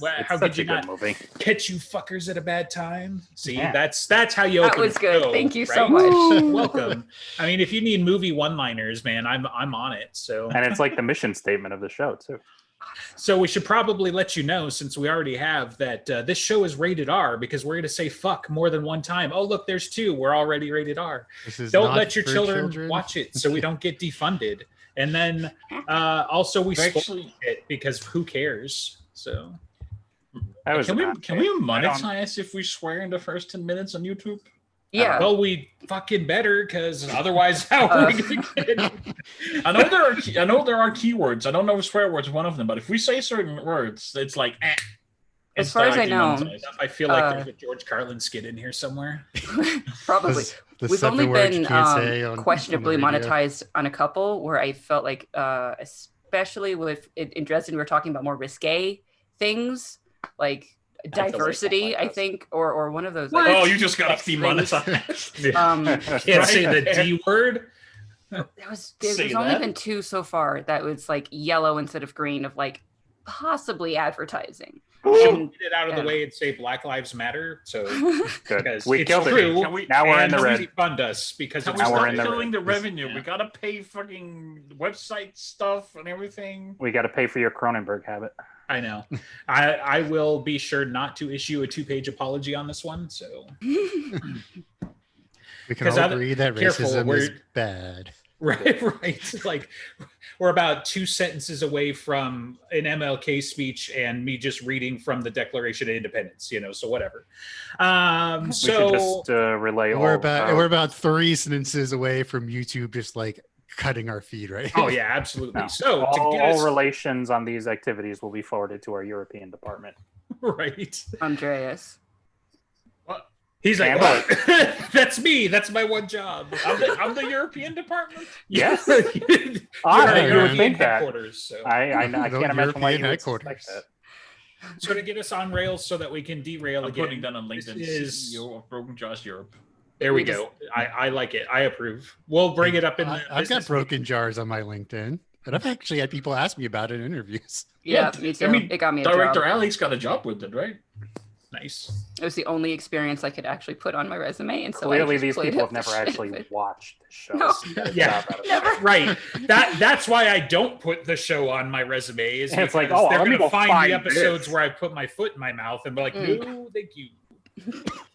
How such could you a good not movie. catch you fuckers at a bad time? See, Yeah. that's how you. That was good. Thank you so much. Welcome. I mean, if you need movie one-liners, man, I'm on it. So, And it's like the mission statement of the show too. so we should probably let you know, since we already have, that this show is rated R because we're going to say fuck more than one time. Oh, look, there's 2. We're already rated R. Don't let your children watch it so we don't get defunded. And then also we spoil it because who cares? So can we monetize if we swear in the first 10 minutes on YouTube? Yeah. Well, we fucking better, because otherwise, how are we gonna get it? I know there are keywords. I don't know if swear words is one of them, but if we say certain words, it's like. As far as I know, I feel like there's a George Carlin skit in here somewhere. Probably. We've only been questionably on monetized on a couple where I felt like, especially with in Dresden, we were talking about more risque things like diversity, I think, or one of those. Like, oh, you just got demonetized. Can't say the D word. There's only been 2 so far that was like yellow instead of green of like possibly advertising. Should we get it out of the way and say Black Lives Matter? So good. We killed it. Now we're in the red. Fund us because now we're killing the revenue. Yeah. We gotta pay fucking website stuff and everything. We gotta pay for your Cronenberg habit. I know. I will be sure not to issue a 2-page apology on this one. So we can all agree that racism is bad. Right. Like we're about 2 sentences away from an MLK speech and me just reading from the Declaration of Independence, so whatever. We should just relay we're about 3 sentences away from YouTube just like cutting our feed, right? Oh yeah, absolutely. No. So all relations on these activities will be forwarded to our European department. Right. Andreas. He's like, oh, that's me. That's my one job. I'm the European department. Yes. You would think that. So. I can't imagine why you would expect that. So to get us on rails so that we can derail again. Putting that on LinkedIn. CEO of Broken Jaws Europe. There we go. I like it. I approve. We'll bring it up in the I've got Broken Jars on my LinkedIn. And I've actually had people ask me about it in interviews. Yeah, me too. It got me a Director job. Alex got a job with it, right? Nice. It was the only experience I could actually put on my resume, and so clearly these people have never actually watched the show. No. Yeah, never. Right. That's why I don't put the show on my resume. Is it's like, they're going to find the this. episodes where I put my foot in my mouth and be like, no, thank you.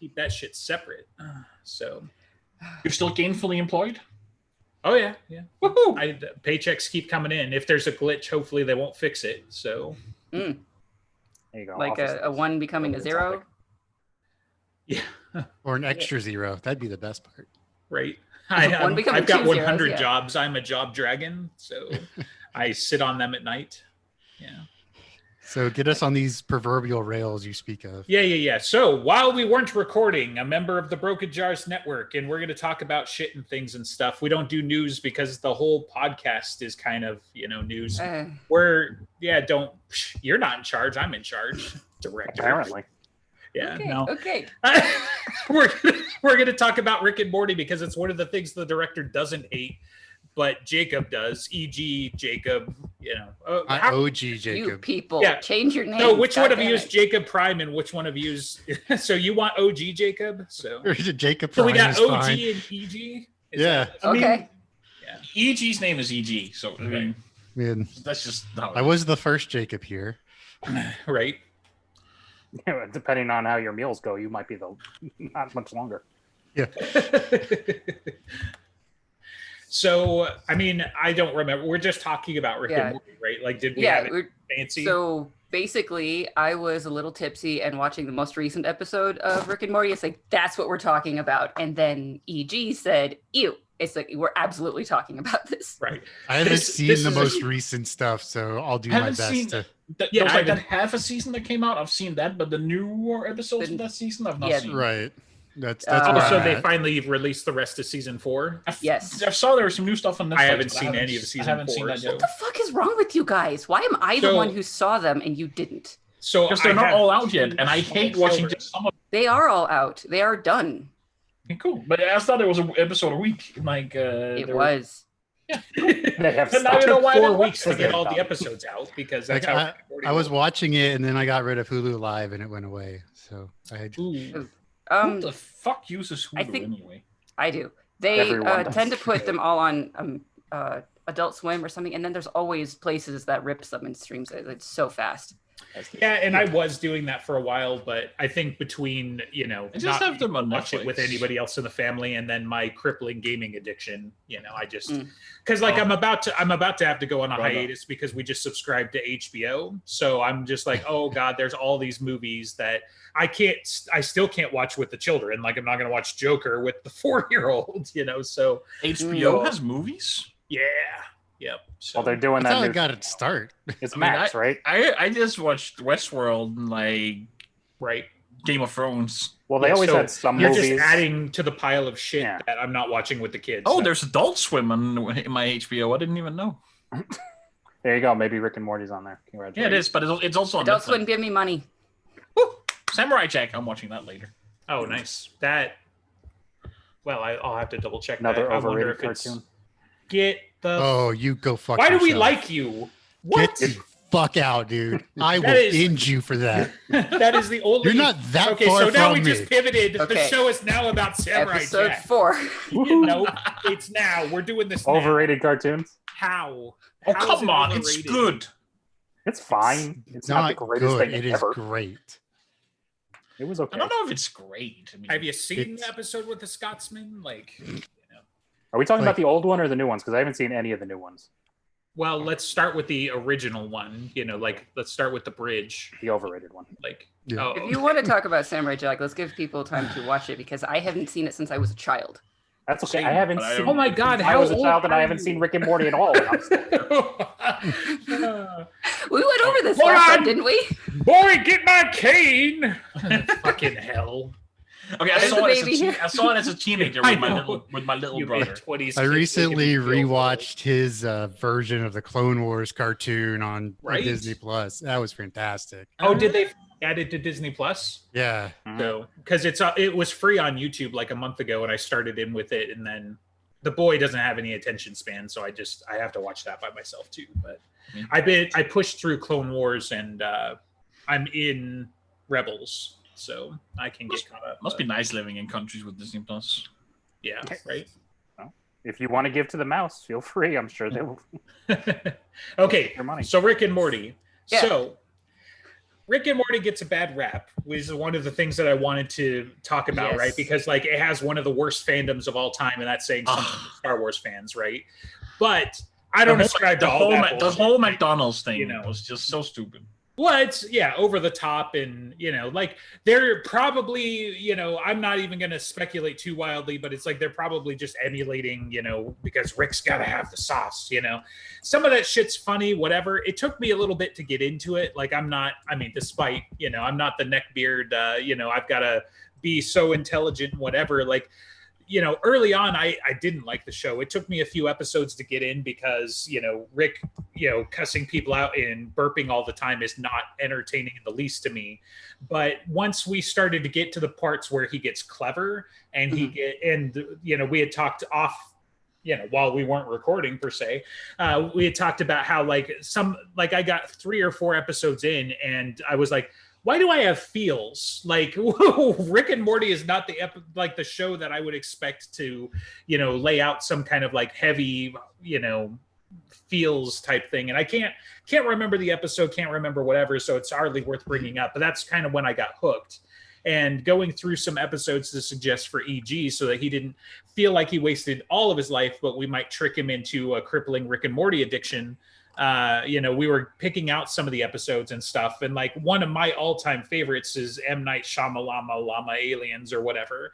Keep that shit separate. So, you're still gainfully employed? Oh yeah. Woohoo! Paychecks keep coming in. If there's a glitch, hopefully they won't fix it. So. There you go. Like a 1 becoming a 0? Yeah. Or an extra 0. That'd be the best part. Right. I've got 100 jobs. I'm a job dragon. So I sit on them at night. Yeah. So get us on these proverbial rails you speak of. Yeah. So while we weren't recording, a member of the Broken Jars Network, and we're going to talk about shit and things and stuff. We don't do news because the whole podcast is kind of, news. You're not in charge. I'm in charge. Director. Apparently. Yeah. Okay. We're going to talk about Rick and Morty because it's one of the things the director doesn't hate, but Jacob does, e.g. Jacob, OG Jacob. You people, change your name. No, which one of you is Jacob Prime and which one of you is... So you want OG Jacob? So Jacob Prime. So we got OG fine. and EG? Okay. EG's name is EG, so Man, that's just... I was the first Jacob here. Right. Yeah, depending on how your meals go, you might be not much longer. Yeah. So, I mean, I don't remember. We're just talking about Rick and Morty, right? Like, did we have it fancy? So basically, I was a little tipsy and watching the most recent episode of Rick and Morty. It's like, that's what we're talking about. And then EG said, ew. It's like, we're absolutely talking about this. Right. I haven't seen the most recent stuff, so I'll do my best to... There was like that half a season that came out. I've seen that, but the newer episodes of that season, I've not seen. Right. That's so they finally released the rest of season 4? Yes. I saw there was some new stuff on Netflix. I haven't seen any of season 4. I haven't seen that yet. What the fuck is wrong with you guys? Why am I the one who saw them and you didn't? So because they're not all out yet, and I hate watching just some of them. They are all out. They are done. Okay, cool. But I thought there was an episode a week. Like it was. They have But now stuff. you know why 4 they weeks to left get it all done. the episodes out because that's Like, how I was watching it and then I got rid of Hulu Live and it went away. So I had Who Um, the fuck uses I Hulu think- anyway? I do. They Everyone does. tend to put them all on Adult Swim or something, and then there's always places that rips them and streams it. It's so fast. Yeah, and I was doing that for a while, but I think between I just have them on watch it with Netflix. anybody else in the family, and then my crippling gaming addiction, I just Mm. because like Oh. I'm about to have to go on a Brother. hiatus because we just subscribed to HBO, so I'm just like, oh god, there's all these movies that I still can't watch with the children. Like I'm not gonna watch Joker with the 4-year-old, so HBO Mm. has movies. yeah, yep. So Well, they're doing that's that. how I New, got it to start. it's I mean, Max, right? I just watched Westworld and like right. Game of Thrones. Well, they Yeah, always so had some You're movies. just adding to the pile of shit Yeah. that I'm not watching with the kids. Oh, there's Adult Swim in my HBO. I didn't even know. There you go. Maybe Rick and Morty's on there. Congratulations. Yeah, it is, but it's also on Adult Netflix. Swim, give me money. Woo! Samurai Jack. I'm watching that later. Oh, nice. Well, I'll have to double check Another that. I wonder overrated if it's cartoon. get the. Oh, you go fuck Why do we yourself. like you? What? Get the fuck out, dude. I will That is- end you for that. That is the only. You're not that Okay, far so now from we me. just pivoted. The Okay. show is now about Samurai Episode Jack. 4. No, it's now. We're doing this now. Overrated cartoons. How? Oh, How is come it on. It's overrated? good. It's fine. It's not the greatest good. thing It is ever. great. It was I okay. don't know if it's great. I mean, Have you seen It's- the episode with the Scotsman? Are we talking Like- about the old one or the new ones? Because I haven't seen any of the new ones. Well, let's start with the original one. Let's start with the bridge. The overrated one. Yeah. Oh, If you want to talk about Samurai Jack, let's give people time to watch it because I haven't seen it since I was a child. That's okay. Same, I haven't but I seen. don't- Oh my God, I how was a old child and are I haven't you? seen Rick and Morty at all. And I'm still- We went over this Hold last on. time, didn't we? Boy, get my cane! Fucking hell! okay, I There's saw, a it as a baby teen- here. I saw it as a teenager I with my know. little You brother. mid-20s I kid recently making me feel rewatched his version of the Clone Wars cartoon on Right? Disney Plus. That was fantastic. old. Oh, did they add it to Disney Plus? Yeah. So, because it was free on YouTube like a month ago, and I started in with it, and then the boy doesn't have any attention span, so I have to watch that by myself too. But I pushed through Clone Wars, and I'm in Rebels, so I can get caught up. Must be nice living in countries with Disney Plus. Yeah, right. If you want to give to the mouse, feel free. I'm sure they will. Okay, Your money. so Rick and Morty. Yeah. So Rick and Morty gets a bad rap, which is one of the things that I wanted to talk about, Yes. right? Because like it has one of the worst fandoms of all time, and that's saying something to Star Wars fans, right? But I don't ascribe to all that the bullshit. whole McDonald's thing know. was just so stupid. Well, it's over the top, and like they're probably, I'm not even going to speculate too wildly, but it's like they're probably just emulating, because Rick's got to have the sauce, Some of that shit's funny, whatever. It took me a little bit to get into it. Like despite, I'm not the neckbeard, I've got to be so intelligent, whatever. Like, early on, I didn't like the show. It took me a few episodes to get in because, Rick, cussing people out and burping all the time is not entertaining in the least to me. But once we started to get to the parts where he gets clever and we had talked off, while we weren't recording per se, we had talked about how I got 3 or 4 episodes in and I was like, why do I have feels? Like Rick and Morty is not the show that I would expect to, lay out some kind of like heavy, feels type thing. And I can't remember the episode, can't remember whatever. So it's hardly worth bringing up, but that's kind of when I got hooked and going through some episodes to suggest for EG so that he didn't feel like he wasted all of his life, but we might trick him into a crippling Rick and Morty addiction. We were picking out some of the episodes and stuff. And like one of my all-time favorites is M. Night Shyamalan Llama Aliens or whatever.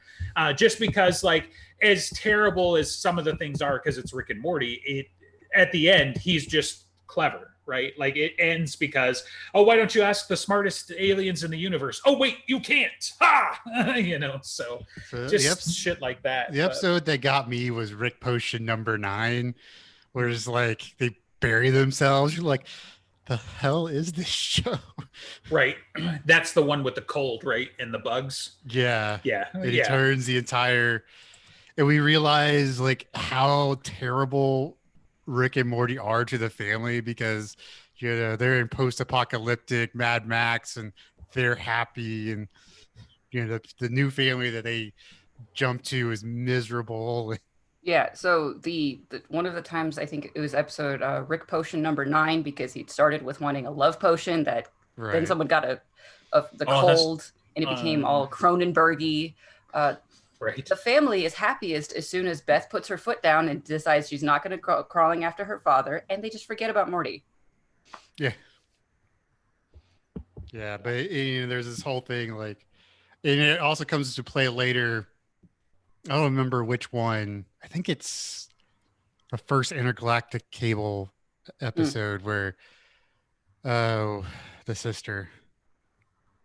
Just because like as terrible as some of the things are, because it's Rick and Morty, at the end, he's just clever, right? Like it ends because, oh, why don't you ask the smartest aliens in the universe? Oh, wait, you can't. Ha! So just shit like that. The episode that got me was Rick Potion number 9, where it's like they bury themselves. You're like, the hell is this show? Right. That's the one with the cold, right? And the bugs. Yeah. Yeah. It turns the entire, and we realize like how terrible Rick and Morty are to the family, because they're in post-apocalyptic Mad Max and they're happy, and the new family that they jump to is miserable. Yeah, so the one of the times, I think it was episode Rick Potion number 9, because he'd started with wanting a love potion that then someone got the cold and it became all Cronenberg-y. Right. The family is happiest as soon as Beth puts her foot down and decides she's not going to go crawling after her father, and they just forget about Morty. Yeah. Yeah, but there's this whole thing, like, and it also comes into play later. I don't remember which one. I think it's the first intergalactic cable episode where, the sister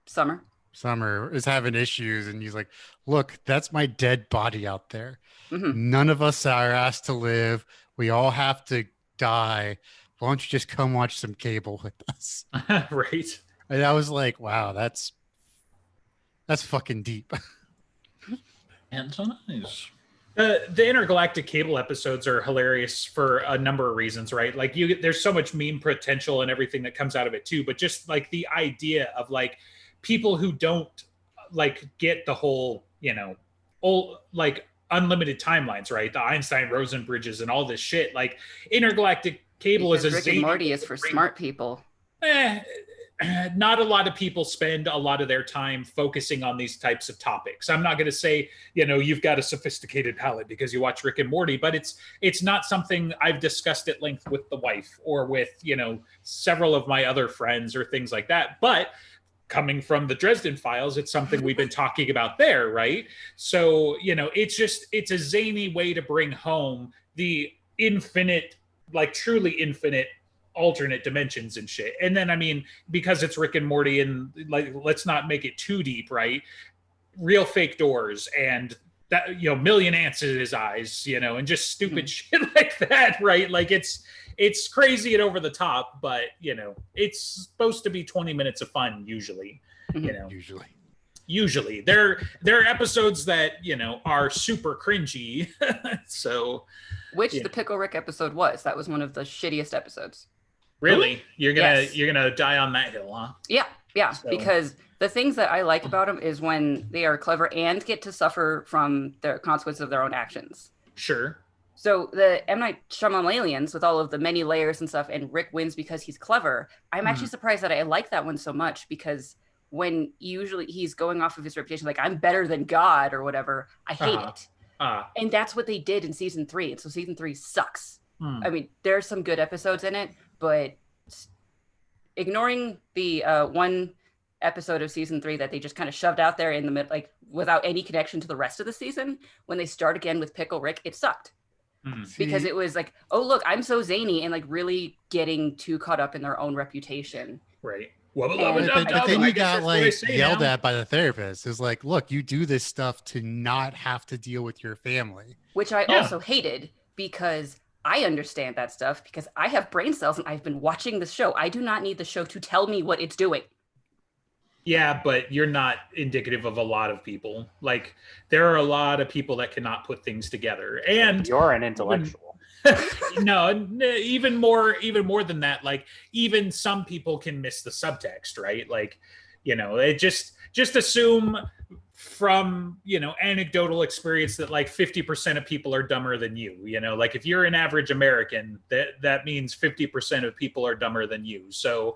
Summer is having issues, and he's like, look, that's my dead body out there. Mm-hmm. None of us are asked to live. We all have to die. Why don't you just come watch some cable with us? Right. And I was like, wow, that's fucking deep. And so nice. The intergalactic cable episodes are hilarious for a number of reasons, right? Like there's so much meme potential and everything that comes out of it too, but just like the idea of like people who don't like get the whole, old, like unlimited timelines, right? The Einstein-Rosen bridges and all this shit. Like intergalactic cable because is a Rick and Morty is for smart people. Not a lot of people spend a lot of their time focusing on these types of topics. I'm not going to say, you've got a sophisticated palate because you watch Rick and Morty, but it's not something I've discussed at length with the wife or with, several of my other friends or things like that. But coming from the Dresden Files, it's something we've been talking about there, right? So, it's a zany way to bring home the infinite, like truly infinite alternate dimensions and shit. And then, I mean, because it's Rick and Morty, and like, let's not make it too deep, right? Real fake doors and that, million ants in his eyes, and just stupid shit like that, right? Like it's crazy and over the top, but it's supposed to be 20 minutes of fun usually. Usually there are episodes that are super cringy. So which the Pickle Rick episode was. That was one of the shittiest episodes. Really? You're gonna die on that hill, huh? Yeah. So. Because the things that I like about them is when they are clever and get to suffer from the consequences of their own actions. Sure. So the M. Night Shyamalan Aliens, with all of the many layers and stuff, and Rick wins because he's clever. I'm actually surprised that I like that one so much, because when usually he's going off of his reputation, like I'm better than God or whatever, I hate it. And that's what they did in season 3. And so season 3 sucks. I mean, there's some good episodes in it, but ignoring the one episode of season 3 that they just kind of shoved out there in the mid, like without any connection to the rest of the season, when they start again with Pickle Rick, it sucked. Because it was like, oh, look, I'm so zany, and like really getting too caught up in their own reputation. Right. But then you got like yelled at by the therapist. It's like, look, you do this stuff to not have to deal with your family. Which I also hated, because I understand that stuff because I have brain cells and I've been watching the show. I do not need the show to tell me what it's doing. Yeah, but you're not indicative of a lot of people. Like there are a lot of people that cannot put things together. And you're an intellectual. No, even more than that. Like even some people can miss the subtext, right? Like, it just assume from, anecdotal experience that like 50% of people are dumber than you, like if you're an average American, that means 50% of people are dumber than you. So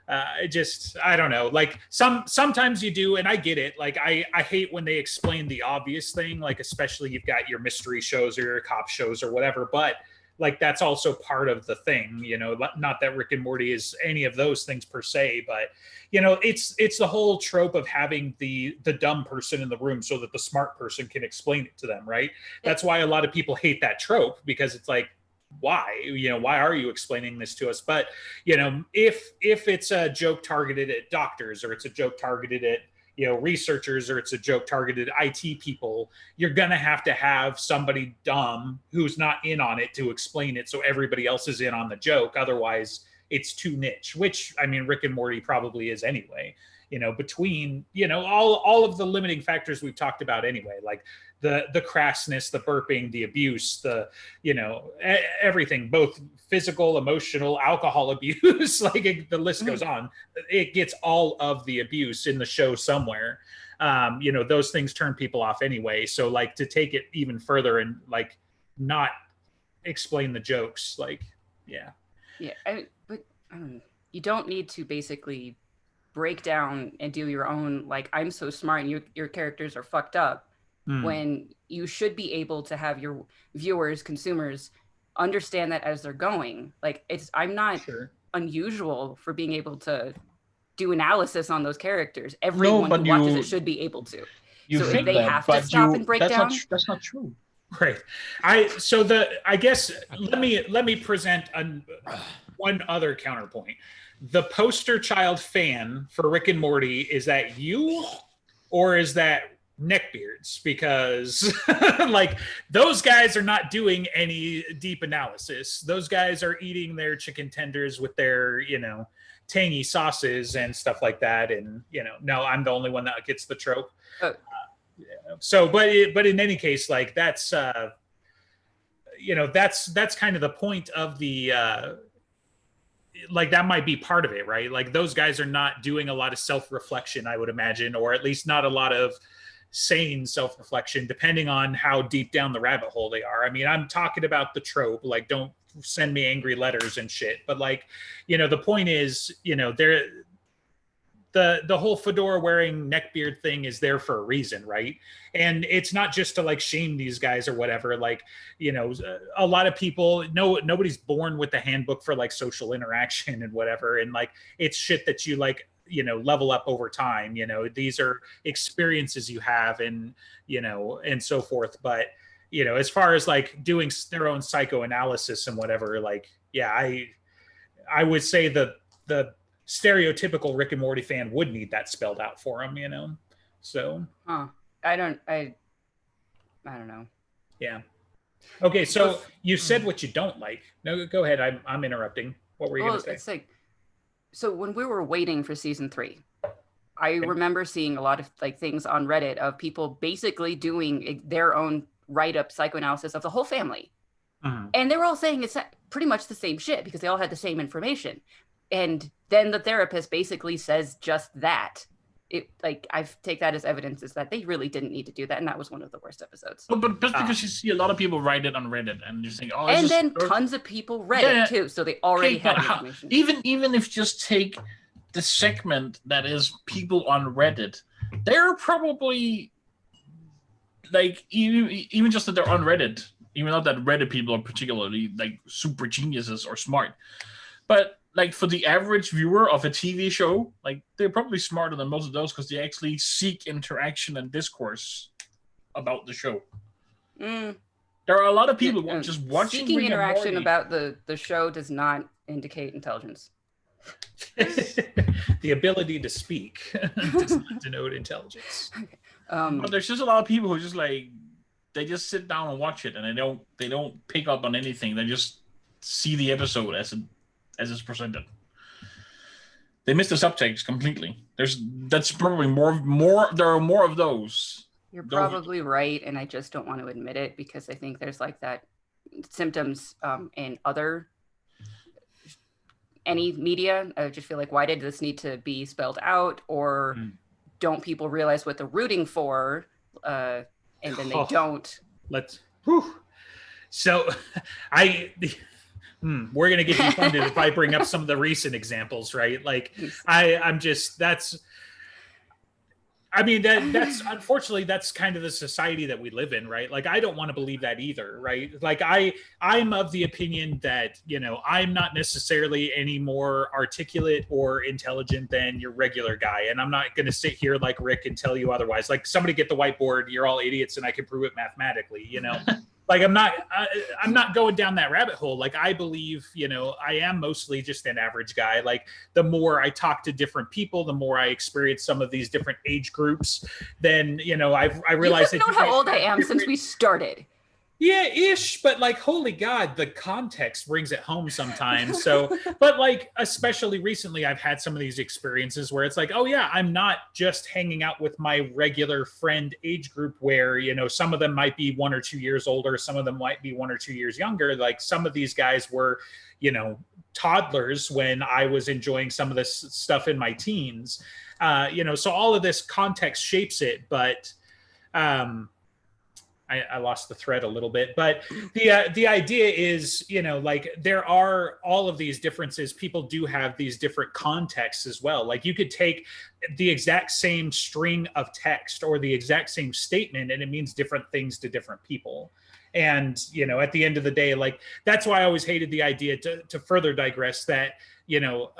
I don't know, like sometimes you do, and I get it. Like I hate when they explain the obvious thing, like especially you've got your mystery shows or your cop shows or whatever, but like that's also part of the thing, not that Rick and Morty is any of those things per se, but it's the whole trope of having the dumb person in the room so that the smart person can explain it to them, right? That's why a lot of people hate that trope, because it's like, why are you explaining this to us? But if it's a joke targeted at doctors, or it's a joke targeted at researchers, or it's a joke targeted at IT people, you're gonna have to have somebody dumb who's not in on it to explain it so everybody else is in on the joke. Otherwise it's too niche, which I mean Rick and Morty probably is anyway. between, all of the limiting factors we've talked about anyway, like the crassness, the burping, the abuse, the, everything, both physical, emotional, alcohol abuse, like the list goes on. It gets all of the abuse in the show somewhere. Those things turn people off anyway. So like to take it even further and like not explain the jokes, like, yeah. But you don't need to basically break down and do your own, like, I'm so smart and your characters are fucked up, when you should be able to have your viewers, consumers, understand that as they're going. Like, I'm not unusual for being able to do analysis on those characters. Everyone who watches it should be able to. So if they have to stop and break down, that's not true. Right. I guess let me present one other counterpoint. The poster child fan for Rick and Morty, is that you, or is that neckbeards? Because like those guys are not doing any deep analysis. Those guys are eating their chicken tenders with their, tangy sauces and stuff like that. And, no, I'm the only one that gets the trope. So, but in any case, like that's, that's kind of the point of the, like that might be part of it, right? Like those guys are not doing a lot of self-reflection, I would imagine, or at least not a lot of sane self-reflection, depending on how deep down the rabbit hole they are. I mean, I'm talking about the trope, like don't send me angry letters and shit. But like, the point is, they're, the whole fedora wearing neckbeard thing is there for a reason, right? And it's not just to like shame these guys or whatever. Like, a lot of people, nobody's born with the handbook for like social interaction and whatever. And like, it's shit that you like, level up over time. These are experiences you have and, and so forth. But, as far as like doing their own psychoanalysis and whatever, like, yeah, I would say the stereotypical Rick and Morty fan would need that spelled out for him, so. I don't know. Yeah. Okay. So you said what you don't like. No, go ahead. I'm interrupting. What were you going to say? It's like, so when we were waiting for season 3, I remember seeing a lot of like things on Reddit of people basically doing their own write-up psychoanalysis of the whole family. And they were all saying it's pretty much the same shit because they all had the same information. And then the therapist basically says just that. I take that as evidence is that they really didn't need to do that, and that was one of the worst episodes. Oh, but just because you see a lot of people write it on Reddit, and you think, oh, and then tons of people read it too, so they already had the information. Even if you just take the segment that is people on Reddit, they're probably like even just that they're on Reddit, even not that Reddit people are particularly like super geniuses or smart, but like for the average viewer of a TV show, like they're probably smarter than most of those because they actually seek interaction and discourse about the show. There are a lot of people just watching. Seeking interaction about the show does not indicate intelligence. The ability to speak does not denote intelligence. But there's just a lot of people who just like they just sit down and watch it, and they don't pick up on anything. They just see the episode as it's presented. They miss the subtext completely. That's probably more. There are more of those. You're probably right, and I just don't want to admit it because I think there's like that symptoms in any media. I just feel like, why did this need to be spelled out, or don't people realize what they're rooting for, and then they don't. So we're going to get defunded if I bring up some of the recent examples, right? Like that's unfortunately that's kind of the society that we live in, right? Like I don't want to believe that either, right? Like I'm of the opinion that, I'm not necessarily any more articulate or intelligent than your regular guy. And I'm not going to sit here like Rick and tell you otherwise. Like somebody get the whiteboard, you're all idiots and I can prove it mathematically, Like I'm not going down that rabbit hole. Like I believe, I am mostly just an average guy. Like the more I talk to different people, the more I experience some of these different age groups, then I realize You've known how old I am since we started. Yeah, ish, but like, holy God, the context brings it home sometimes. So, but like, especially recently, I've had some of these experiences where it's like, oh yeah, I'm not just hanging out with my regular friend age group where, you know, some of them might be 1 or 2 years older, some of them might be 1 or 2 years younger. Like some of these guys were, you know, toddlers when I was enjoying some of this stuff in my teens. You know, so all of this context shapes it, but I lost the thread a little bit, but the idea is, you know, like there are all of these differences. People do have these different contexts as well. Like you could take the exact same string of text or the exact same statement and it means different things to different people. And, you know, at the end of the day, like that's why I always hated the idea to further digress that, you know,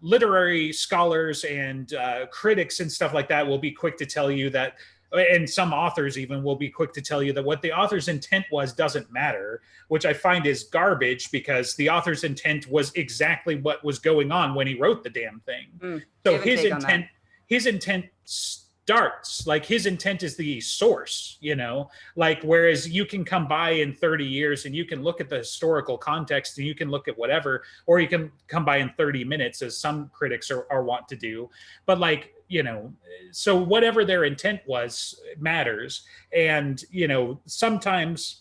literary scholars and critics and stuff like that will be quick to tell you that, and some authors even will be quick to tell you that what the author's intent was doesn't matter, which I find is garbage because the author's intent was exactly what was going on when he wrote the damn thing. So his intent starts, like his intent is the source, you know, like whereas you can come by in 30 years and you can look at the historical context and you can look at whatever, or you can come by in 30 minutes as some critics are wont to do. But like, you know, so whatever their intent was matters. And, you know, sometimes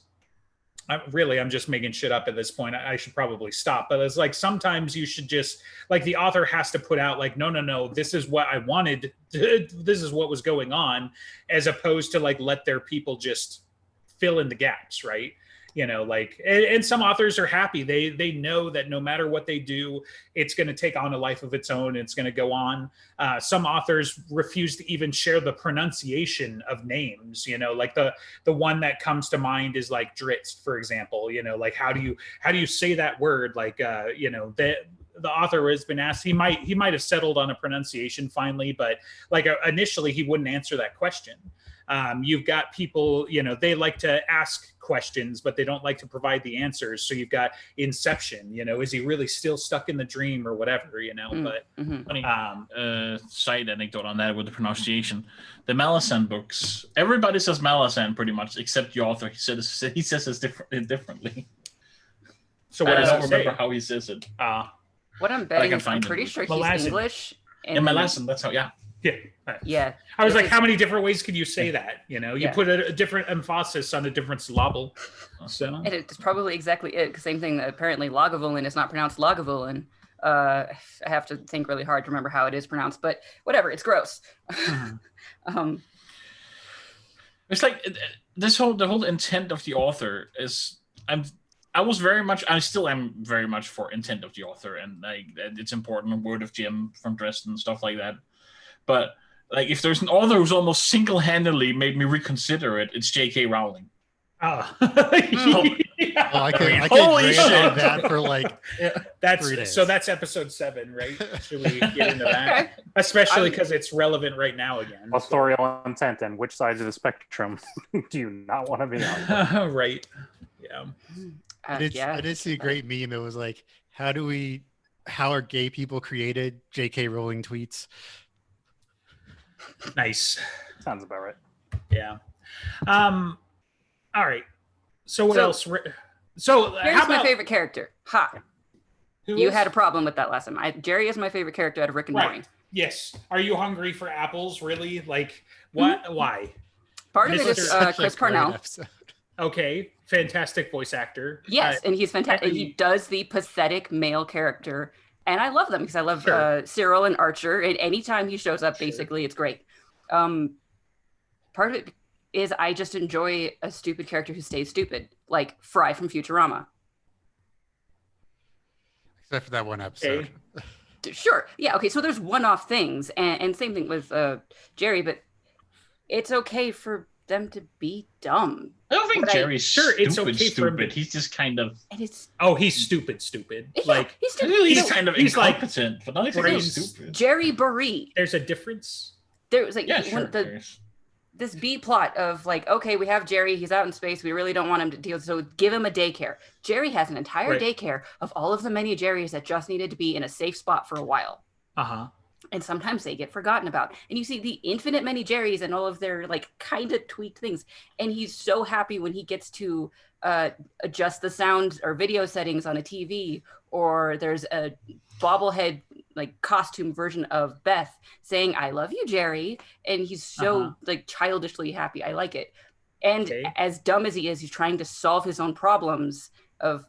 I'm just making shit up at this point. I should probably stop. But it's like sometimes you should just, like the author has to put out like, no, this is what I wanted. This is what was going on, as opposed to like let their people just fill in the gaps, right? You know, like, and some authors are happy. They know that no matter what they do, it's going to take on a life of its own. It's going to go on. Some authors refuse to even share the pronunciation of names. You know, like the one that comes to mind is like Dritz, for example. You know, like how do you say that word? Like, you know, the author has been asked. He might have settled on a pronunciation finally, but like initially he wouldn't answer that question. You've got people, you know, they like to ask questions, but they don't like to provide the answers. So you've got Inception, you know, is he really still stuck in the dream or whatever, you know? But funny side anecdote on that with the pronunciation. The Malazan books, everybody says Malazan pretty much, except the author. He says it differently. So what I don't remember how he says it. What I'm betting is I'm pretty sure he's English. And Malazan, that's how, yeah. Yeah. I was like, how many different ways could you say that? You know, you put a different emphasis on a different syllable. So and it's probably exactly it. Same thing. Apparently, Lagavulin is not pronounced Lagavulin. I have to think really hard to remember how it is pronounced, but whatever. It's gross. It's like the whole intent of the author is. I still am very much for intent of the author, and like it's important. Word of Jim from Dresden, stuff like that. But like, if there's an author who's almost single-handedly made me reconsider it, it's J.K. Rowling. Oh, yeah. I could holy shit! That for like that's 3 days. So that's episode 7, right? Should we get into that? Okay. Especially because it's relevant right now again. Authorial intent, and which side of the spectrum do you not want to be on? Right. Yeah. I did see a great meme. It was like, how are gay people created? J.K. Rowling tweets. Nice. Sounds about right. Yeah. All right. So what else? So here's my favorite character. You had a problem with that last time. Jerry is my favorite character out of Rick and Morty. Yes. Are you hungry for apples? Really? Like what? Mm-hmm. Why? Part of it is Chris Parnell. Okay. Fantastic voice actor. Yes, and he's fantastic. He does the pathetic male character. And I love them because I love Cyril and Archer. And anytime he shows up, basically, it's great. Part of it is I just enjoy a stupid character who stays stupid, like Fry from Futurama. Except for that one episode. Okay. Sure. Yeah. Okay. So there's one-off things, and same thing with Jerry. But it's okay for them to be dumb. I don't think Jerry's it's okay stupid. He's just kind of. He's stupid. Yeah, like he's stupid. He's kind of incompetent, but not exactly stupid. Jerry Baree. There's a difference. There was like this B plot of like, okay, we have Jerry, he's out in space, we really don't want him to deal, so give him a daycare. Jerry has an entire daycare of all of the many Jerrys that just needed to be in a safe spot for a while. And sometimes they get forgotten about. And you see the infinite many Jerrys and all of their like kind of tweaked things. And he's so happy when he gets to adjust the sound or video settings on a TV, or there's a bobblehead like costume version of Beth saying, "I love you, Jerry." And he's so like childishly happy. I like it. And as dumb as he is, he's trying to solve his own problems of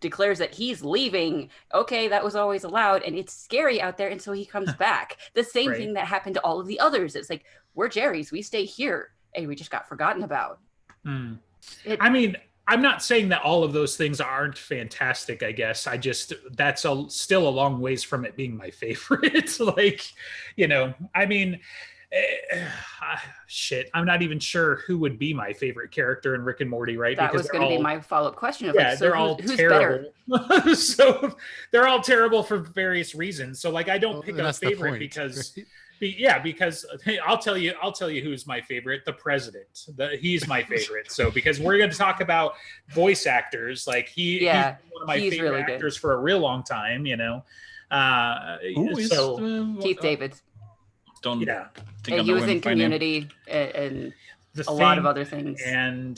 declares that he's leaving. Okay, that was always allowed, and it's scary out there, and so he comes back. The same thing that happened to all of the others. It's like, we're Jerry's, we stay here, and we just got forgotten about. I mean, I'm not saying that all of those things aren't fantastic, I guess. That's still a long ways from it being my favorite. Like, you know, I mean, shit, I'm not even sure who would be my favorite character in Rick and Morty, right? That was going to be my follow-up question. They're all terrible. So they're all terrible for various reasons. So like, I don't pick a favorite because I'll tell you who's my favorite. The president. He's my favorite. So because we're going to talk about voice actors, like he's one of my favorite really actors for a real long time. You know, Keith David. Don't think he was in Community and a lot of other things. And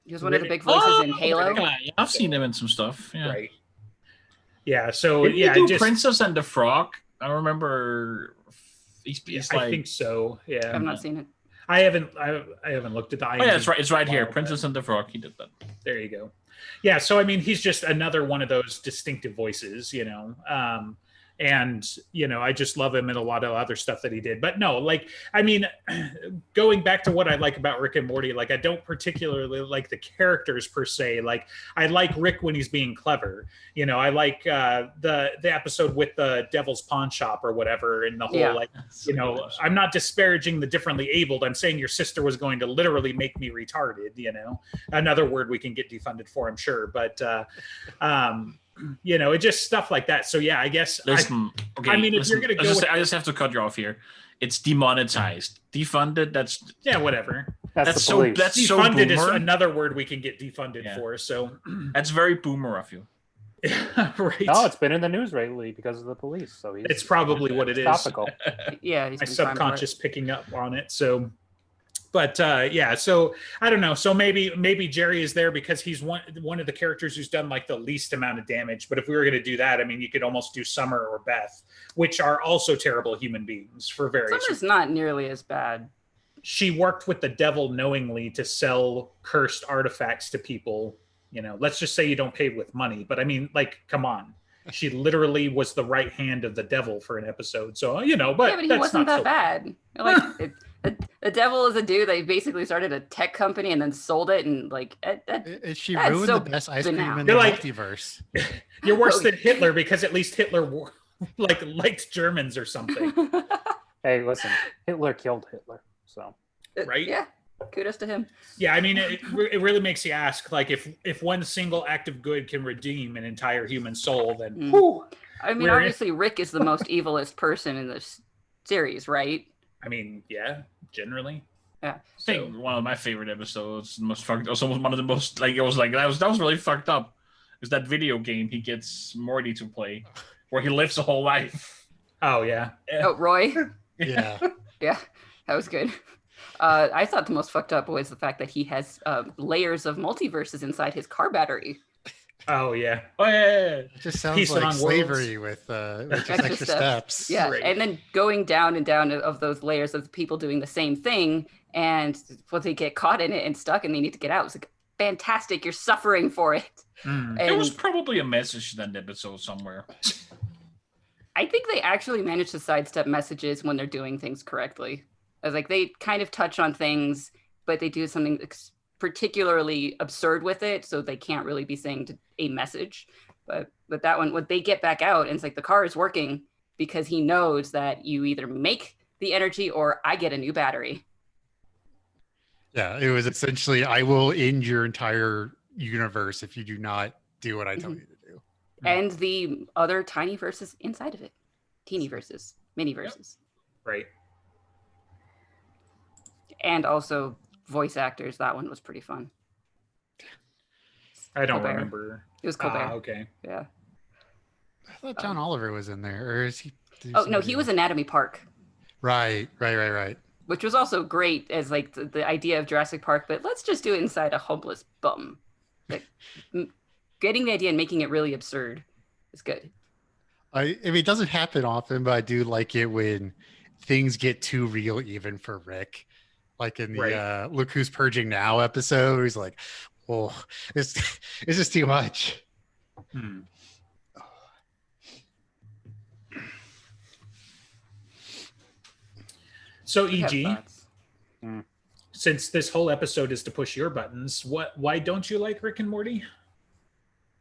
he was one of the big voices in Halo. I've seen him in some stuff. Yeah. Right. Yeah. So Princess and the Frog. I remember. He's like, I think so. Yeah. I've not seen it. I haven't looked at the IMDb. Oh yeah, that's right. It's right here. Princess and the Frog. He did that. There you go. Yeah. So I mean, he's just another one of those distinctive voices. You know. And, you know, I just love him and a lot of other stuff that he did. But no, like, I mean, going back to what I like about Rick and Morty, like, I don't particularly like the characters per se. Like, I like Rick when he's being clever. You know, I like the episode with the Devil's Pawn Shop or whatever. And the whole, like, you know, I'm not disparaging the differently abled. I'm saying your sister was going to literally make me retarded, you know. Another word we can get defunded for, I'm sure. But, you know, it just stuff like that. So yeah, I guess. Listen, if you're gonna go, I just have to cut you off here. It's demonetized, defunded. That's whatever. That's so defunded is another word we can get defunded for. So that's very boomer of you. Right. No, it's been in the news lately because of the police. So it's probably what it is. Topical. Yeah, my subconscious picking up on it. So. But so I don't know. So maybe Jerry is there because he's one of the characters who's done like the least amount of damage. But if we were going to do that, I mean, you could almost do Summer or Beth, which are also terrible human beings for various. Summer's not nearly as bad. She worked with the devil knowingly to sell cursed artifacts to people. You know, let's just say you don't pay with money. But I mean, like, come on. She literally was the right hand of the devil for an episode. So, you know, but he wasn't that bad. Like, the devil is a dude that basically started a tech company and then sold it, and like she ruined the best ice cream in the multiverse. You're worse than Hitler because at least Hitler liked Germans or something. Hey, listen, Hitler killed Hitler, so right? Yeah, kudos to him. Yeah, I mean, it really makes you ask, like, if one single act of good can redeem an entire human soul, then I mean, obviously, Rick is the most evilest person in this series, right? I mean, yeah, generally. Yeah. I think one of my favorite episodes, most fucked. Also, one of the most like it was like that was really fucked up. Is that video game he gets Morty to play, where he lives a whole life. Oh yeah. Oh, Roy. Yeah. Yeah, that was good. I thought the most fucked up was the fact that he has layers of multiverses inside his car battery. Oh yeah. It just sounds like slavery with just extra steps. Yeah, right. And then going down and down of those layers of people doing the same thing, and when they get caught in it and stuck and they need to get out, it's like, fantastic, you're suffering for it. There was probably a message in that episode somewhere. I think they actually managed to sidestep messages when they're doing things correctly. I was like, they kind of touch on things, but they do something particularly absurd with it, so they can't really be saying a message. But that one, when they get back out, and it's like the car is working because he knows that you either make the energy or I get a new battery. Yeah, it was essentially, I will end your entire universe if you do not do what I tell you to do. And the other tiny verses inside of it. Teeny verses, mini verses. Yep. Right. And also voice actors. That one was pretty fun. I don't remember. It was Colbert. Okay. Yeah. I thought John Oliver was in there, or is he? Oh no, he was Anatomy Park. Right. Which was also great as like the idea of Jurassic Park, but let's just do it inside a homeless bum. Like getting the idea and making it really absurd is good. I mean, it doesn't happen often, but I do like it when things get too real, even for Rick. Like in the Look Who's Purging Now episode, where he's like, "Oh, it's just too much." So, EG, since this whole episode is to push your buttons, why don't you like Rick and Morty?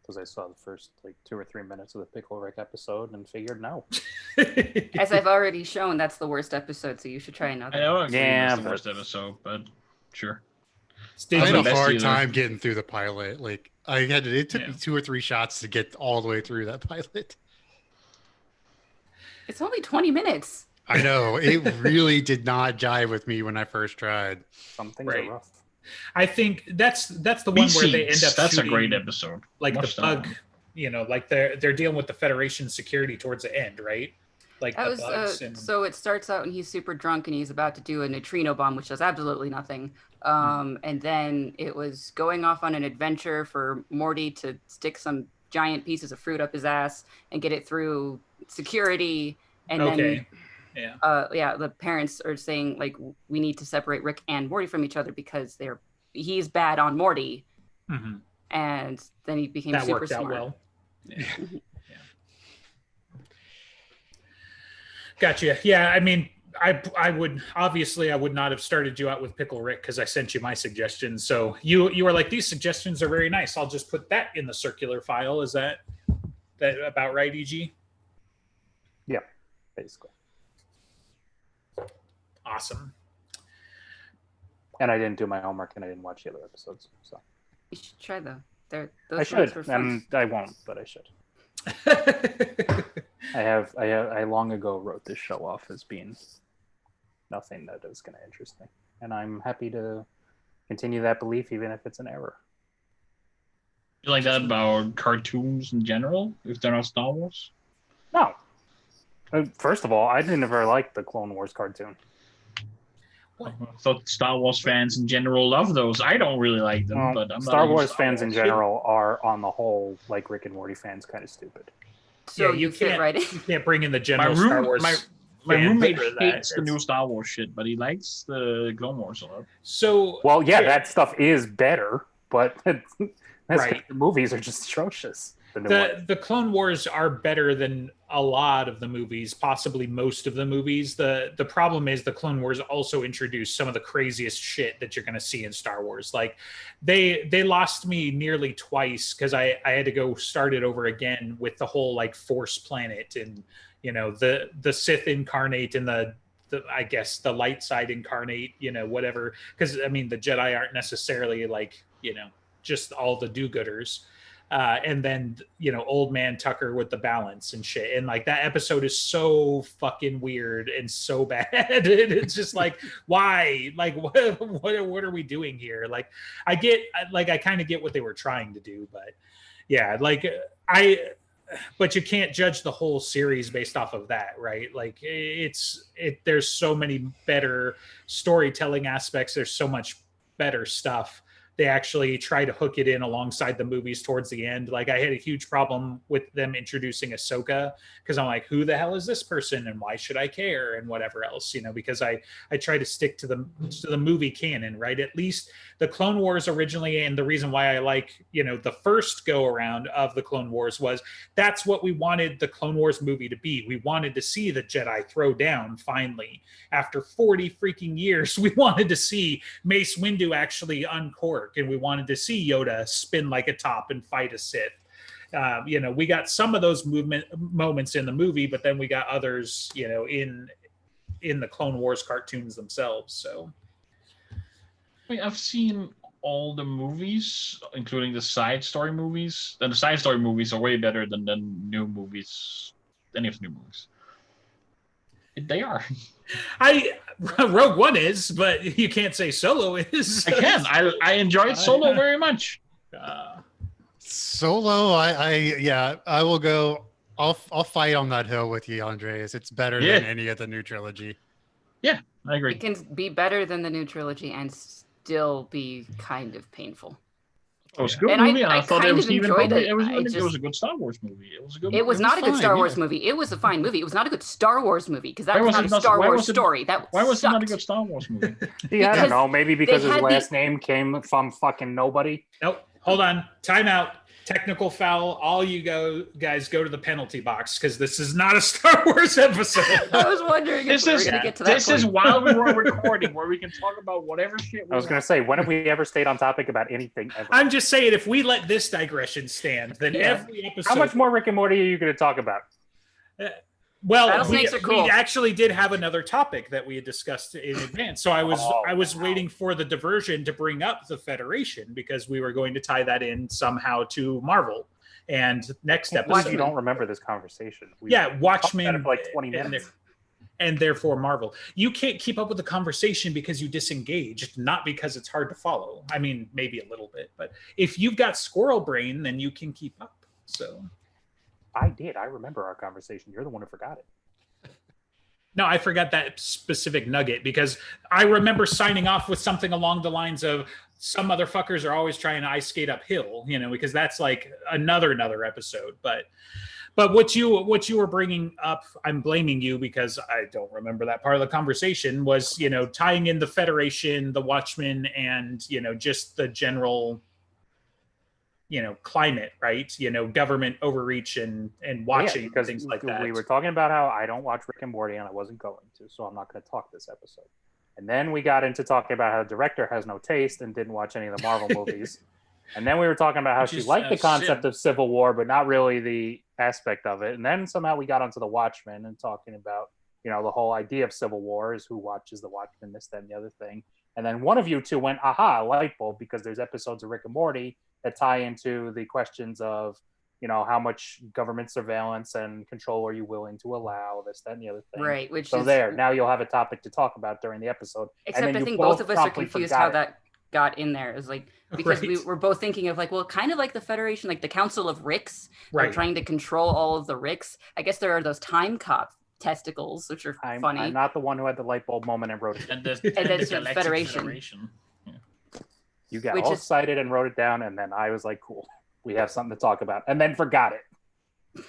Because I saw the first like 2 or 3 minutes of the Pickle Rick episode and figured no. As I've already shown, that's the worst episode, so you should try another. I know Yeah, that's the worst episode, but sure. I had a hard time getting through the pilot. Like it took me 2 or 3 shots to get all the way through that pilot. It's only 20 minutes. I know. It really did not jive with me when I first tried. Some things are rough. I think that's the one where they end up That's shooting, a great episode. Like the bug, like they're dealing with the Federation security towards the end, right? Like that was so it starts out and he's super drunk and he's about to do a neutrino bomb, which does absolutely nothing. And then it was going off on an adventure for Morty to stick some giant pieces of fruit up his ass and get it through security. And then the parents are saying like we need to separate Rick and Morty from each other because he's bad on Morty. And then he became super worked smart. Out well. Gotcha. Yeah, I mean, I would not have started you out with Pickle Rick because I sent you my suggestions. So you were like, these suggestions are very nice. I'll just put that in the circular file. Is that about right, EG? Yeah, basically. Awesome. And I didn't do my homework and I didn't watch the other episodes. So you should try though. I should, and I won't, but I should. I long ago wrote this show off as being nothing that is going to interest me, and I'm happy to continue that belief, even if it's an error. You like that about cartoons in general, if they're not Star Wars? No. First of all, I never liked the Clone Wars cartoon. I thought Star Wars fans in general love those. I don't really like them, but I'm Star Wars fans in general are, on the whole, like Rick and Morty fans, kind of stupid. So you fit right in. You can't bring in the general Star Wars. My roommate hates the new Star Wars shit, but he likes the Clone Wars a lot. So that stuff is better, but the movies are just atrocious. The Clone Wars are better than a lot of the movies, possibly most of the movies. The problem is the Clone Wars also introduced some of the craziest shit that you're going to see in Star Wars. Like they lost me nearly twice because I had to go start it over again with the whole like Force planet and the Sith incarnate and the I guess the light side incarnate, whatever. Because I mean the Jedi aren't necessarily like just all the do-gooders. And then old man Tucker with the balance and shit, and like that episode is so fucking weird and so bad. It's just like, why? Like what are we doing here? Like I kind of get what they were trying to do, but yeah, but you can't judge the whole series based off of that, right? Like there's so many better storytelling aspects, there's so much better stuff. They actually try to hook it in alongside the movies towards the end. Like I had a huge problem with them introducing Ahsoka because I'm like, who the hell is this person and why should I care and whatever else, because I try to stick to the movie canon, right? At least the Clone Wars originally, and the reason why I like, the first go around of the Clone Wars was that's what we wanted the Clone Wars movie to be. We wanted to see the Jedi throw down finally. After 40 freaking years, we wanted to see Mace Windu actually uncork, and we wanted to see Yoda spin like a top and fight a Sith. We got some of those moments in the movie, but then we got others, in the Clone Wars cartoons themselves. So, I mean, I've seen all the movies, including the side story movies, and the side story movies are way better than the new movies. Any of the new movies. They are. Rogue One is, but you can't say Solo is. I can. I enjoyed Solo very much. Solo, I will go. I'll fight on that hill with you, Andreas. It's better than any of the new trilogy. Yeah, I agree. It can be better than the new trilogy and still be kind of painful. It was a good And movie, I thought kind it was of even enjoyed probably it. it was. I It just- was a good Star Wars movie. It was a good. It was not a good fine, Star Wars yeah. movie. It was a fine movie. It was not a good Star Wars movie because that Why was was not it a not- Star why Wars was it- story. That Why was it not a sucked. good Star Wars movie? See, I don't Because know. Maybe because they his had last name came from fucking nobody. Nope. Hold on. Time out. Technical foul. All you guys go to the penalty box because this is not a Star Wars episode. I was wondering if This we were is going to get to that this point. is while we were recording, where we can talk about whatever shit. I was going to say, when have we ever stayed on topic about anything ever? I'm just saying, if we let this digression stand, then Yeah. every episode. How much more Rick and Morty are you going to talk about? Well, Rattlesnakes are cool. we actually did have another topic that we had discussed in advance. So I was wow. waiting for the diversion to bring up the Federation because we were going to tie that in somehow to Marvel. And next I episode, you don't remember this conversation. We yeah, talked Watchmen about it for like 20 minutes. and therefore Marvel. You can't keep up with the conversation because you disengaged, not because it's hard to follow. I mean, maybe a little bit, but if you've got squirrel brain, then you can keep up. So I did. I remember our conversation. You're the one who forgot it. no, I forgot that specific nugget because I remember signing off with something along the lines of some motherfuckers are always trying to ice skate uphill, because that's like another episode. But what you were bringing up, I'm blaming you because I don't remember that part of the conversation, was, tying in the Federation, the Watchmen, and, just the general, climate, right? Government overreach and watching because things like that. We were talking about how I don't watch Rick and Morty and I wasn't going to, so I'm not going to talk this episode. And then we got into talking about how the director has no taste and didn't watch any of the Marvel movies. And then we were talking about how she liked the concept of Civil War, but not really the aspect of it. And then somehow we got onto the Watchmen and talking about, the whole idea of Civil War is who watches the Watchmen, this, that, and the other thing. And then one of you two went, aha, light bulb, because there's episodes of Rick and Morty that tie into the questions of, how much government surveillance and control are you willing to allow, this, that, and the other thing. Right, which so is there, now you'll have a topic to talk about during the episode. Except I think both of us are confused how that got in there. Is like because we were both thinking of like, well, kind of like the Federation, like the Council of Ricks, right? Trying to control all of the Ricks. I guess there are those time cop testicles, which are funny. I'm not the one who had the light bulb moment and wrote it. And the Federation. Yeah. You got all excited and wrote it down, and then I was like, cool. We have something to talk about, and then forgot it.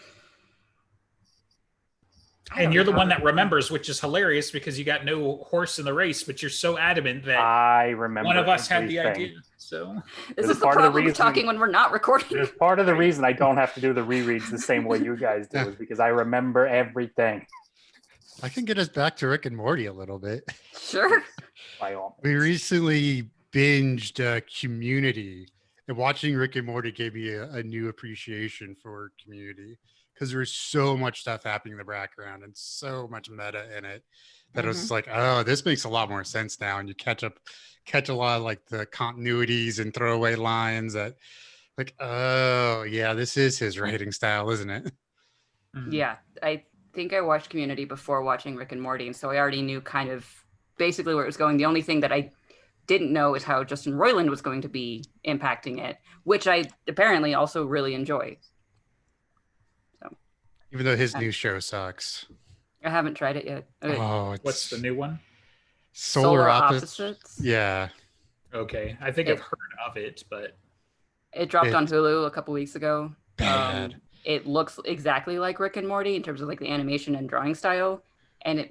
And you're the one that remembers, which is hilarious because you got no horse in the race, but you're so adamant that I remember one of us had the idea. So this is the problem of talking when we're not recording. There's part of the reason I don't have to do the rereads the same way you guys do is because I remember everything. I can get us back to Rick and Morty a little bit. Sure. By all means. We recently binged Community. And watching Rick and Morty gave me a new appreciation for Community because there's so much stuff happening in the background and so much meta in it that it was like, oh, this makes a lot more sense now. And you catch a lot of like the continuities and throwaway lines that like, oh yeah, this is his writing style, isn't it? Yeah, I think I watched Community before watching Rick and Morty. And so I already knew kind of basically where it was going. The only thing that I didn't know is how Justin Roiland was going to be impacting it, which I apparently also really enjoy. So, even though his new show sucks. I haven't tried it yet. Oh, what's the new one? Solar Opposites. Yeah. Okay, I think I've heard of it, but it dropped on Hulu a couple weeks ago. Bad. It looks exactly like Rick and Morty in terms of like the animation and drawing style, and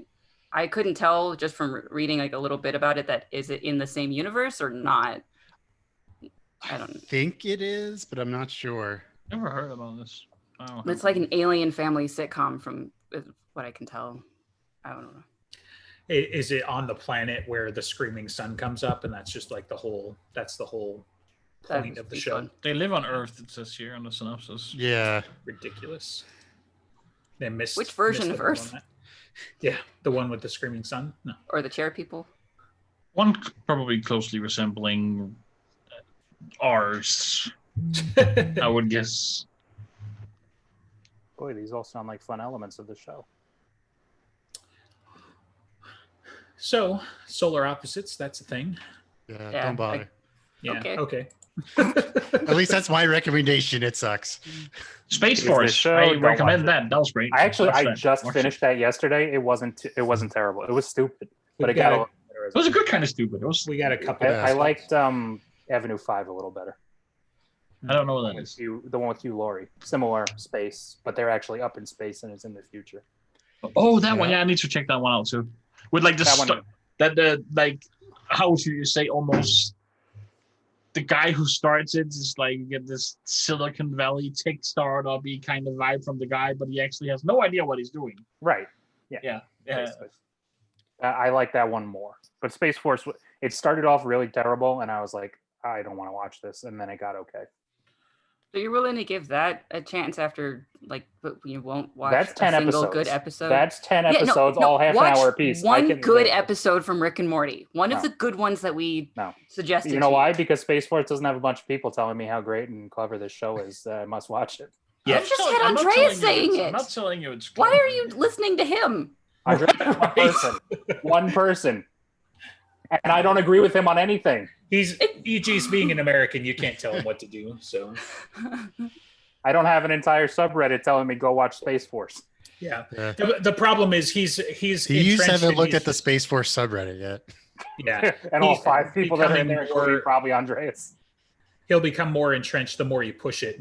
I couldn't tell just from reading like a little bit about it that is it in the same universe or not. I don't think it is, but I'm not sure. Never heard about this. It's like an alien family sitcom from what I can tell. I don't know. Is it on the planet where the screaming sun comes up and that's just like the whole point of the show? Fun. They live on Earth, it says here on the synopsis. Yeah. Ridiculous. They missed which version of Earth? Yeah, the one with the screaming sun? No. Or the chair people? One probably closely resembling ours, I would guess. Boy, these all sound like fun elements of the show. So, solar opposites, that's a thing. Yeah, don't bother. Yeah, okay. At least that's my recommendation. It sucks. Space It's Force. the show, I don't recommend watch that. That was great. I Watch just that. finished that yesterday. It wasn't terrible. It was stupid, but We it got a got lot better. It was a good kind of stupid. It was. We got a couple. I liked Avenue 5 a little better. I don't know what that is. The one with Hugh Laurie. Similar space, but they're actually up in space and it's in the future. Oh, that one. Yeah, I need to check that one out too. With like the how would you say, almost the guy who starts it is like, you get this Silicon Valley tech startup-y kind of vibe from the guy, but he actually has no idea what he's doing. Right. Yeah. I like that one more. But Space Force, it started off really terrible, and I was like, I don't want to watch this, and then it got okay. So you're willing to give that a chance after, like, but you won't watch That's 10 a single episodes. good episode? That's 10 episodes, all half an hour apiece. One good episode from Rick and Morty. One of the good ones that we suggested. You know why? Because Space Force doesn't have a bunch of people telling me how great and clever this show is. I must watch it. Yeah, just had Andreas saying it. I'm not telling you it's good. Why are you listening to him? Andreas is one person. And I don't agree with him on anything. EG's being an American. You can't tell him what to do. So I don't have an entire subreddit telling me go watch Space Force. Yeah. The problem is he just haven't looked at the Space Force subreddit yet. Yeah. And all 5 people that are in there, including probably Andreas. He'll become more entrenched the more you push it.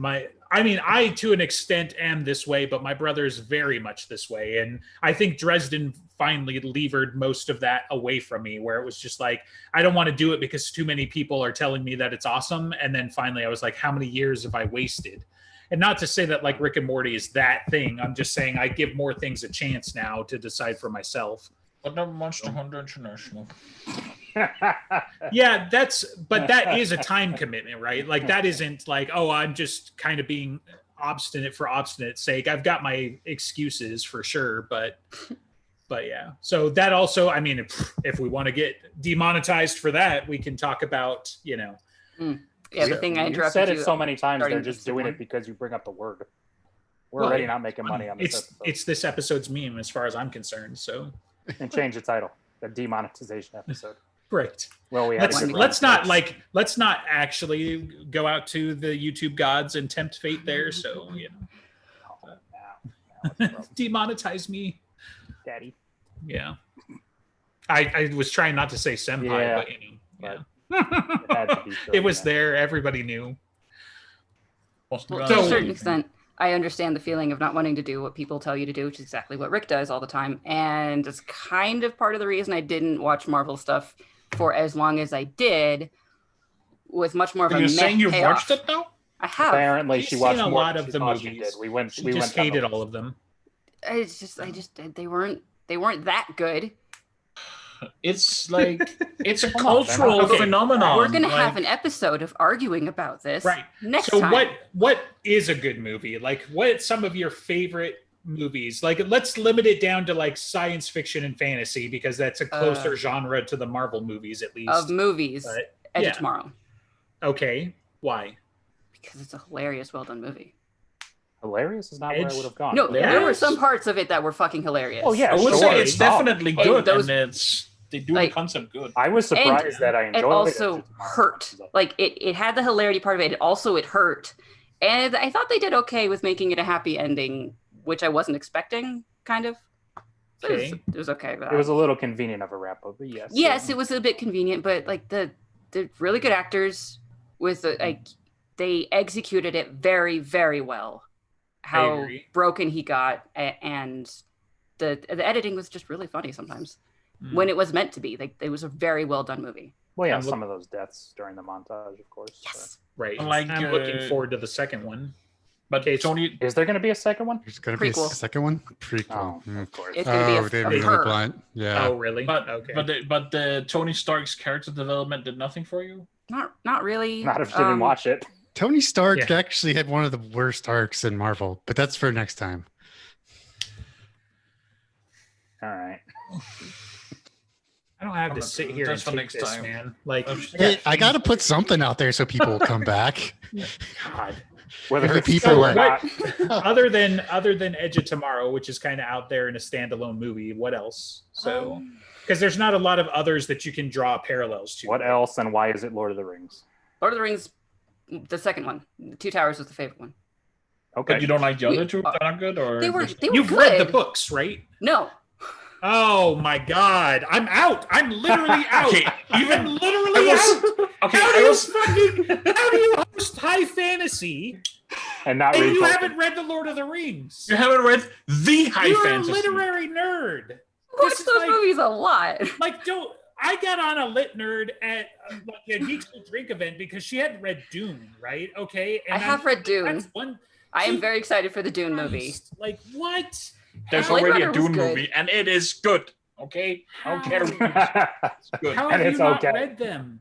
I to an extent am this way, but my brother is very much this way. And I think Dresden finally levered most of that away from me, where it was just like, I don't want to do it because too many people are telling me that it's awesome. And then finally I was like, how many years have I wasted? And not to say that like Rick and Morty is that thing. I'm just saying I give more things a chance now to decide for myself. But not Monster Hunter International. Yeah, that is a time commitment, right? Like that isn't like, oh, I'm just kind of being obstinate for obstinate's sake. I've got my excuses for sure, but yeah. So that also, I mean, if we want to get demonetized for that, we can talk about, Everything I interrupted you said it so many times. They're just doing it because you bring up the word. We're already not making money on this episode. It's this episode's meme as far as I'm concerned. So and change the title, the demonetization episode. Great. Well, let's not actually go out to the YouTube gods and tempt fate there. So demonetize me, Daddy. Yeah. I was trying not to say senpai, but it was there. Everybody knew. Well, to a certain extent, I understand the feeling of not wanting to do what people tell you to do, which is exactly what Rick does all the time. And it's kind of part of the reason I didn't watch Marvel stuff for as long as I did, with much more of a You're saying you've watched it now? I have. Apparently, she watched a lot of the movies. We went hated all of them. I just they weren't that good. It's like it's a cultural phenomenon. We're gonna have an episode of arguing about this next time. So what is a good movie? Like, what some of your favorite movies? Like, let's limit it down to like science fiction and fantasy, because that's a closer genre to the Marvel movies, at least. Of movies, Edge of Tomorrow. Okay, why? Because it's a hilarious, well done movie. Hilarious is not where I would have gone. No, there were some parts of it that were fucking hilarious. Oh yeah, I would say it's definitely good, and they do the concept good. I was surprised that I enjoyed it. It also hurt. Like it had the hilarity part of it. It hurt, and I thought they did okay with making it a happy ending, which I wasn't expecting. Kind of. Okay. It was okay. It was a little convenient of a wrap up, but yes. Yes, it was a bit convenient, but like the really good actors with they executed it very, very well. How broken he got, and the editing was just really funny sometimes when it was meant to be. Like, it was a very well done movie. Well, yeah, some of those deaths during the montage, of course. Yes, right. I'm looking forward to the second one. But Tony, is there going to be a second one? There's going to be a second one. Prequel, of course. It's going to be David Blunt. Yeah. Oh, really? But okay. But the Tony Stark's character development did nothing for you. Not really. Not if you didn't watch it. Tony Stark actually had one of the worst arcs in Marvel, but that's for next time. All right. I don't have to sit here and take this, man. Like, I got to put something out there so people will come back. God. Whether people other than Edge of Tomorrow, which is kind of out there in a standalone movie, what else? So, because there's not a lot of others that you can draw parallels to. What else, and why is it Lord of the Rings? Lord of the Rings The second one. Two Towers was the favorite one. Okay. But you don't like the other two? They're not good, or They were You've good. read the books, right? No. Oh my God! I'm out. I'm literally out. Okay, I'm literally out. Okay, How do you host high fantasy and not and read you Tolkien? haven't read the Lord of the Rings? You haven't read the high You're fantasy. a literary nerd. Watch This is those like- movies a lot. Like, don't. I got on a lit nerd at like a Geeks Will Drink event because she hadn't read Dune, right? Okay, I have read Dune. That's one. I am very excited for the Dune movie. Christ, like what? There's Blade already Runner a was Dune good. movie, and it is good. Okay, I don't care. It's good. How And have it's you not okay. read them?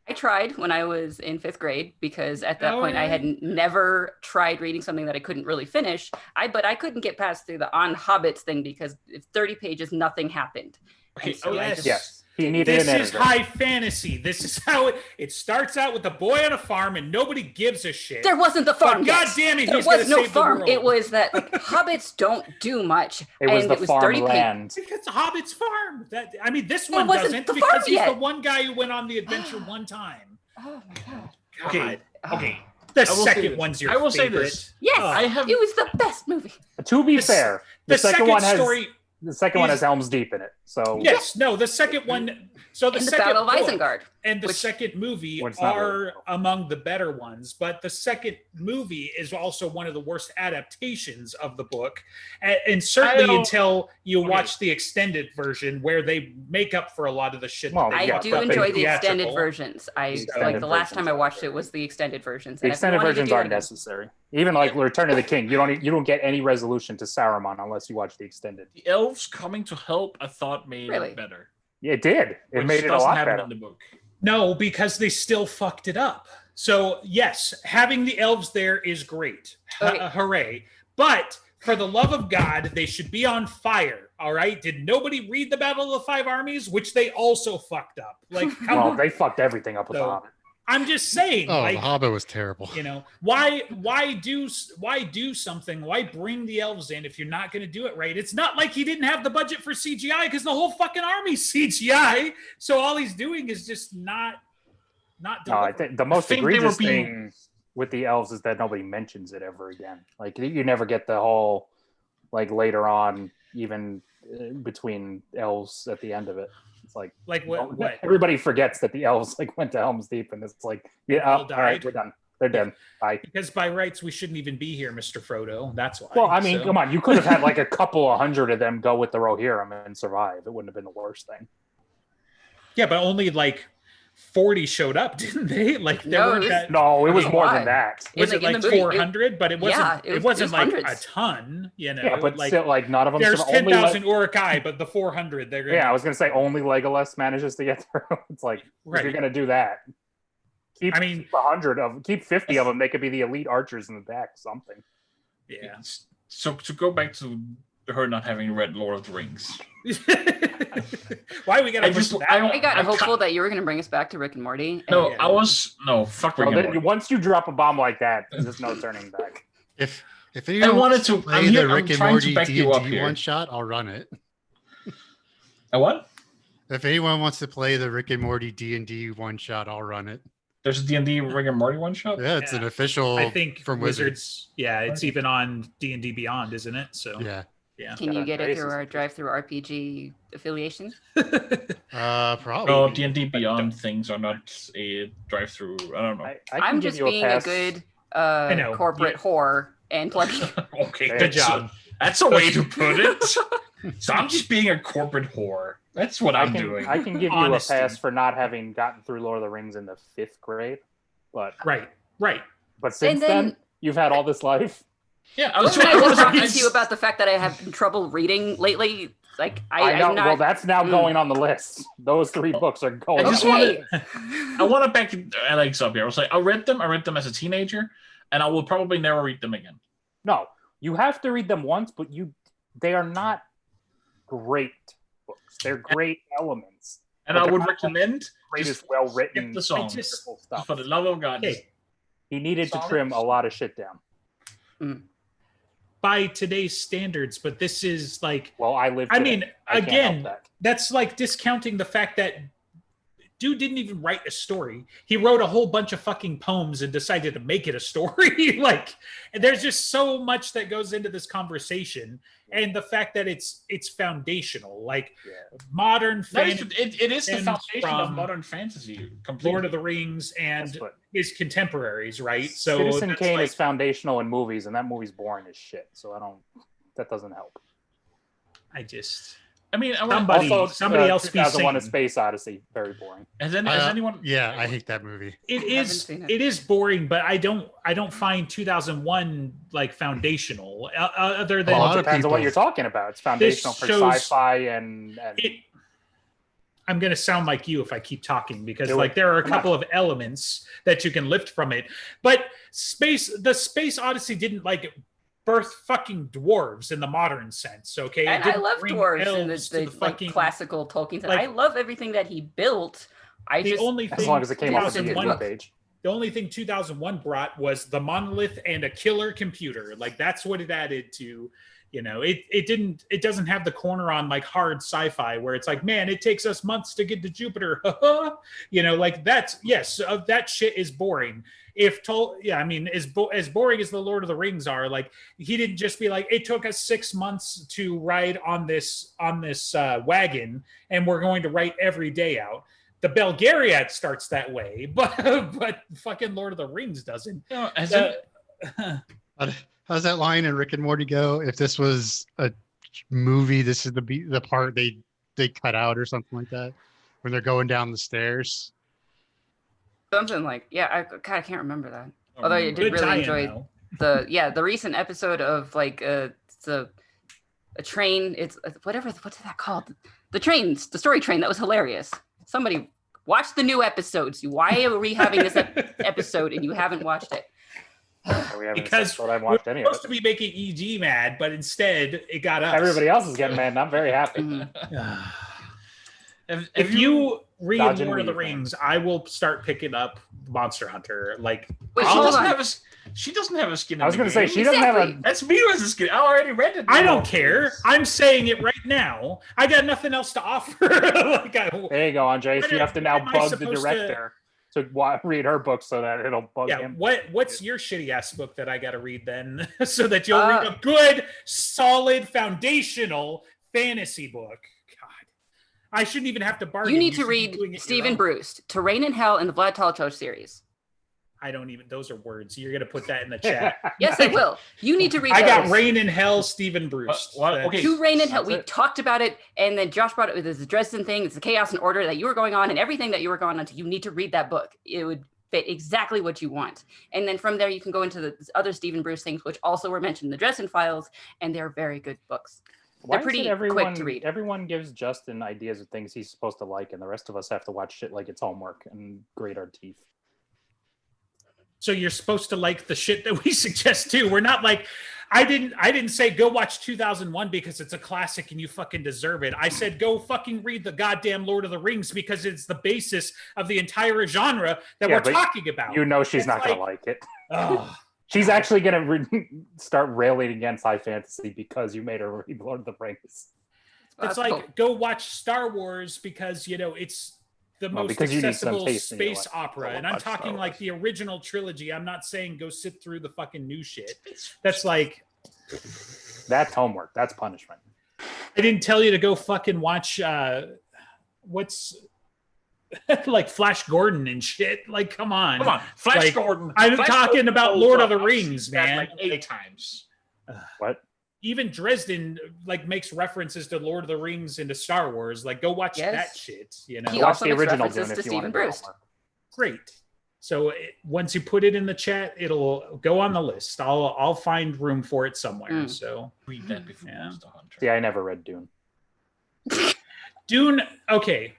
I tried when I was in 5th grade because at that Oh, point I yeah. had never tried reading something that I couldn't really finish. But I couldn't get past through the On Hobbits thing because if 30 pages, nothing happened. Okay, And so I yes. just- Yes. He needed This an is editor. high fantasy. This is how it starts out with a boy on a farm and nobody gives a shit. There wasn't the farm. But yet. God damn it, There he's gonna was no save the farm. world. It was that like, hobbits don't do much. It was and the it was 30 pages. farmland. It's Hobbit's farm. That I mean, this It one wasn't doesn't the because farm he's yet. the one guy who went on the adventure one time. Oh my god. Okay, Oh. okay. The I will say second this. one's your I will say favorite. this. Yes, I have- it was the best movie. To be This- fair, The the second one has story. the second one is- has Helm's Deep in it. So Yes, no, the second one. So the In the second Battle of book Isengard. and the which- second movie Well, it's not are really. among the better ones, but the second movie is also one of the worst adaptations of the book, and certainly don't- until you Okay. watch the extended version where they make up for a lot of the shit. Well, that they I yeah, fucked do up in enjoy the extended theatrical. versions. I The like extended the last time I versions watched it was the extended versions. the And if you extended wanted to versions do aren't that- necessary. Even like Return of the King, you don't get any resolution to Saruman unless you watch the extended. The elves coming to help, I thought made Really? it better. Yeah, it did. It Which made it a doesn't lot happen better. in the book. No, because they still fucked it up. So yes, having the elves there is great. Okay. Hooray! But for the love of God, they should be on fire. All right? Did nobody read the Battle of the Five Armies, which they also fucked up? Like, come Well, on. they fucked everything up with So- the Hobbit. I'm just saying. Oh, like, The Hobbit was terrible. you know, why do something? Why bring the elves in if you're not going to do it right? It's not like he didn't have the budget for CGI because the whole fucking army's CGI. So all he's doing is just not. No, I delivering. think the most think they were egregious being- thing with the elves is that nobody mentions it ever again. Like you never get the whole like later on, even between elves at the end of it. It's like Like what? everybody forgets that the elves like went to Helm's Deep, and it's like, yeah, All all right, died. we're done. They're done. Bye. Because by rights we shouldn't even be here, Mr. Frodo. That's why. Well, I mean, So- come on, you could have had like a couple of hundred of them go with the Rohirrim and survive. It wouldn't have been the worst thing. Yeah, but only like 40 showed up, didn't they? Like there No, weren't it was- that. No, it was mean, more why? than that. Was in it like the movie, 400? But it wasn't. Yeah, it it wasn't was like hundreds. a ton. You know, Yeah, but like still, like none of them. there's only 10,000 Urukai, but the 400 they're gonna. Yeah, I was gonna say only Legolas manages to get through. It's like if Right. you're gonna do that, keep I mean- 100 of them, keep 50 of them. They could be the elite archers in the back. Something. Yeah. So to go back to her not having read Lord of the Rings. Why we gotta I push just- that? I got I'm hopeful that you were going to bring us back to Rick and Morty. and- No, Yeah. I was fuck Rick Well, and then, Morty. once you drop a bomb like that, there's no turning back. If I anyone wanted wants to. play I'm here. the I'm Rick and trying Morty to back you up D&D here. one shot, I'll run it. A what? If anyone wants to play the Rick and Morty D&D one shot, I'll run it. There's a D&D Rick and Morty one shot. Yeah, it's an Yeah. official I think from Wizards. Yeah, it's even on D&D Beyond, isn't it? So Yeah. yeah. Can you get it through Basis. our drive-through RPG affiliation? Probably. No, D&D Beyond things are not a drive-through. I don't know. I can I'm give just you a being a pass. good I know. corporate whore and plugging. Okay, Good that's job. That's a way to put it. So I'm just being a corporate whore. That's what I'm doing. I can give you Honesty. a pass for not having gotten through Lord of the Rings in the 5th grade, but Right. since then- then you've had all this life. Yeah, I was Wasn't I just talking I to you about the fact that I have trouble reading lately? Like I know. I'm not. Well, that's now Mm. going on the list. Those 3 books are going. I just on. Okay. I want to back Alex up here. I was like, I read them as a teenager, and I will probably never read them again. No, you have to read them once, but they are not great books. They're great elements. And But I they're would not recommend Greatest, just well skip written, the song. just- stuff. For the love of God. Hey, He needed to Songs. trim a lot of shit down. by today's standards, but this is like Well, I lived. I today. mean, I can't again, help that. that's like discounting the fact that dude didn't even write a story. He wrote a whole bunch of fucking poems and decided to make it a story. Like, and there's just so much that goes into this conversation, and the fact that it's foundational, like modern fantasy. It is the foundation of modern fantasy. Completely. Lord of the Rings and his contemporaries, right? So Citizen Kane is foundational in movies, and that movie's boring as shit. So that doesn't help. I mean, somebody else be 2001: A saying. Space Odyssey, very boring. Has anyone? Yeah, I hate that movie. It is boring, but I don't find 2001 like foundational. Other than it depends on what you're talking about. It's foundational for sci-fi and I'm going to sound like you if I keep talking, because like there are a couple of elements that you can lift from it, but the Space Odyssey didn't like birth fucking dwarves in the modern sense. Okay, and I love dwarves in the fucking classical Tolkien. Like, I love everything that he built. as long as it came off the D&D page. The only thing 2001 brought was the monolith and a killer computer. Like, that's what it added to. You know, it doesn't have the corner on like hard sci-fi where it's like, man, it takes us months to get to Jupiter. You know, like that shit is boring. As boring as the Lord of the Rings are, like, he didn't just be like, it took us 6 months to ride on this wagon, and we're going to write every day out. The Belgariad starts that way, but fucking Lord of the Rings doesn't. How's that line in Rick and Morty go? If this was a movie, this is the part they cut out or something like that when they're going down the stairs. Something like, I kind of can't remember that. Although I did really enjoy the recent episode of like a train. It's what's that called? The story train. That was hilarious. Somebody watch the new episodes. Why are we having this episode and you haven't watched it? Because we're supposed to be making EG mad, but instead it got us. Everybody else is getting mad, and I'm very happy. If you read Lord of the Rings, I will start picking up Monster Hunter. Like, wait, she doesn't have a skin. I was going to say she doesn't have a. That's me who has a skin. I already read it. I don't care. I'm saying it right now. I got nothing else to offer. There you go, Andres. You have to now bug the director to read her book so that it'll bug him. What's your shitty ass book that I got to read then, so that you'll read a good, solid, foundational fantasy book? I shouldn't even have to bargain. You need to read Stephen Bruce, To Reign in Hell, and the Vlad Tolstoy series. I don't even, those are words. You're going to put that in the chat. Yes, I will. You need to read I got Reign in Hell, Stephen Bruce. Okay. To Reign in Hell. We talked about it, and then Josh brought it with the Dresden thing. It's the chaos and order that you were going on, and everything that you were going on to. You need to read that book. It would fit exactly what you want. And then from there, you can go into the other Stephen Bruce things, which also were mentioned in the Dresden Files, and they're very good books. They're pretty quick to read. Everyone gives Justin ideas of things he's supposed to like, and the rest of us have to watch shit like it's homework and grate our teeth. So you're supposed to like the shit that we suggest too. We're not like, I didn't say go watch 2001 because it's a classic and you fucking deserve it. I said go fucking read the goddamn Lord of the Rings because it's the basis of the entire genre that we're talking about. You know she's not gonna like it. Oh. She's actually gonna start railing against high fantasy because you made her read Lord of the Rings. It's like go watch Star Wars because it's the most accessible space opera, and I'm talking like the original trilogy. I'm not saying go sit through the fucking new shit. That's homework. That's punishment. I didn't tell you to go fucking watch what's like Flash Gordon and shit. Like, come on, Flash Gordon. I'm talking about Lord of the Rings, man. Like 8 times. What? Even Dresden makes references to Lord of the Rings and to Star Wars. Like, go watch that shit. He also makes references to Stephen Bruce. Great. So once you put it in the chat, it'll go on the list. I'll find room for it somewhere. So read that before Monster Hunter. See, I never read Dune. Dune. Okay.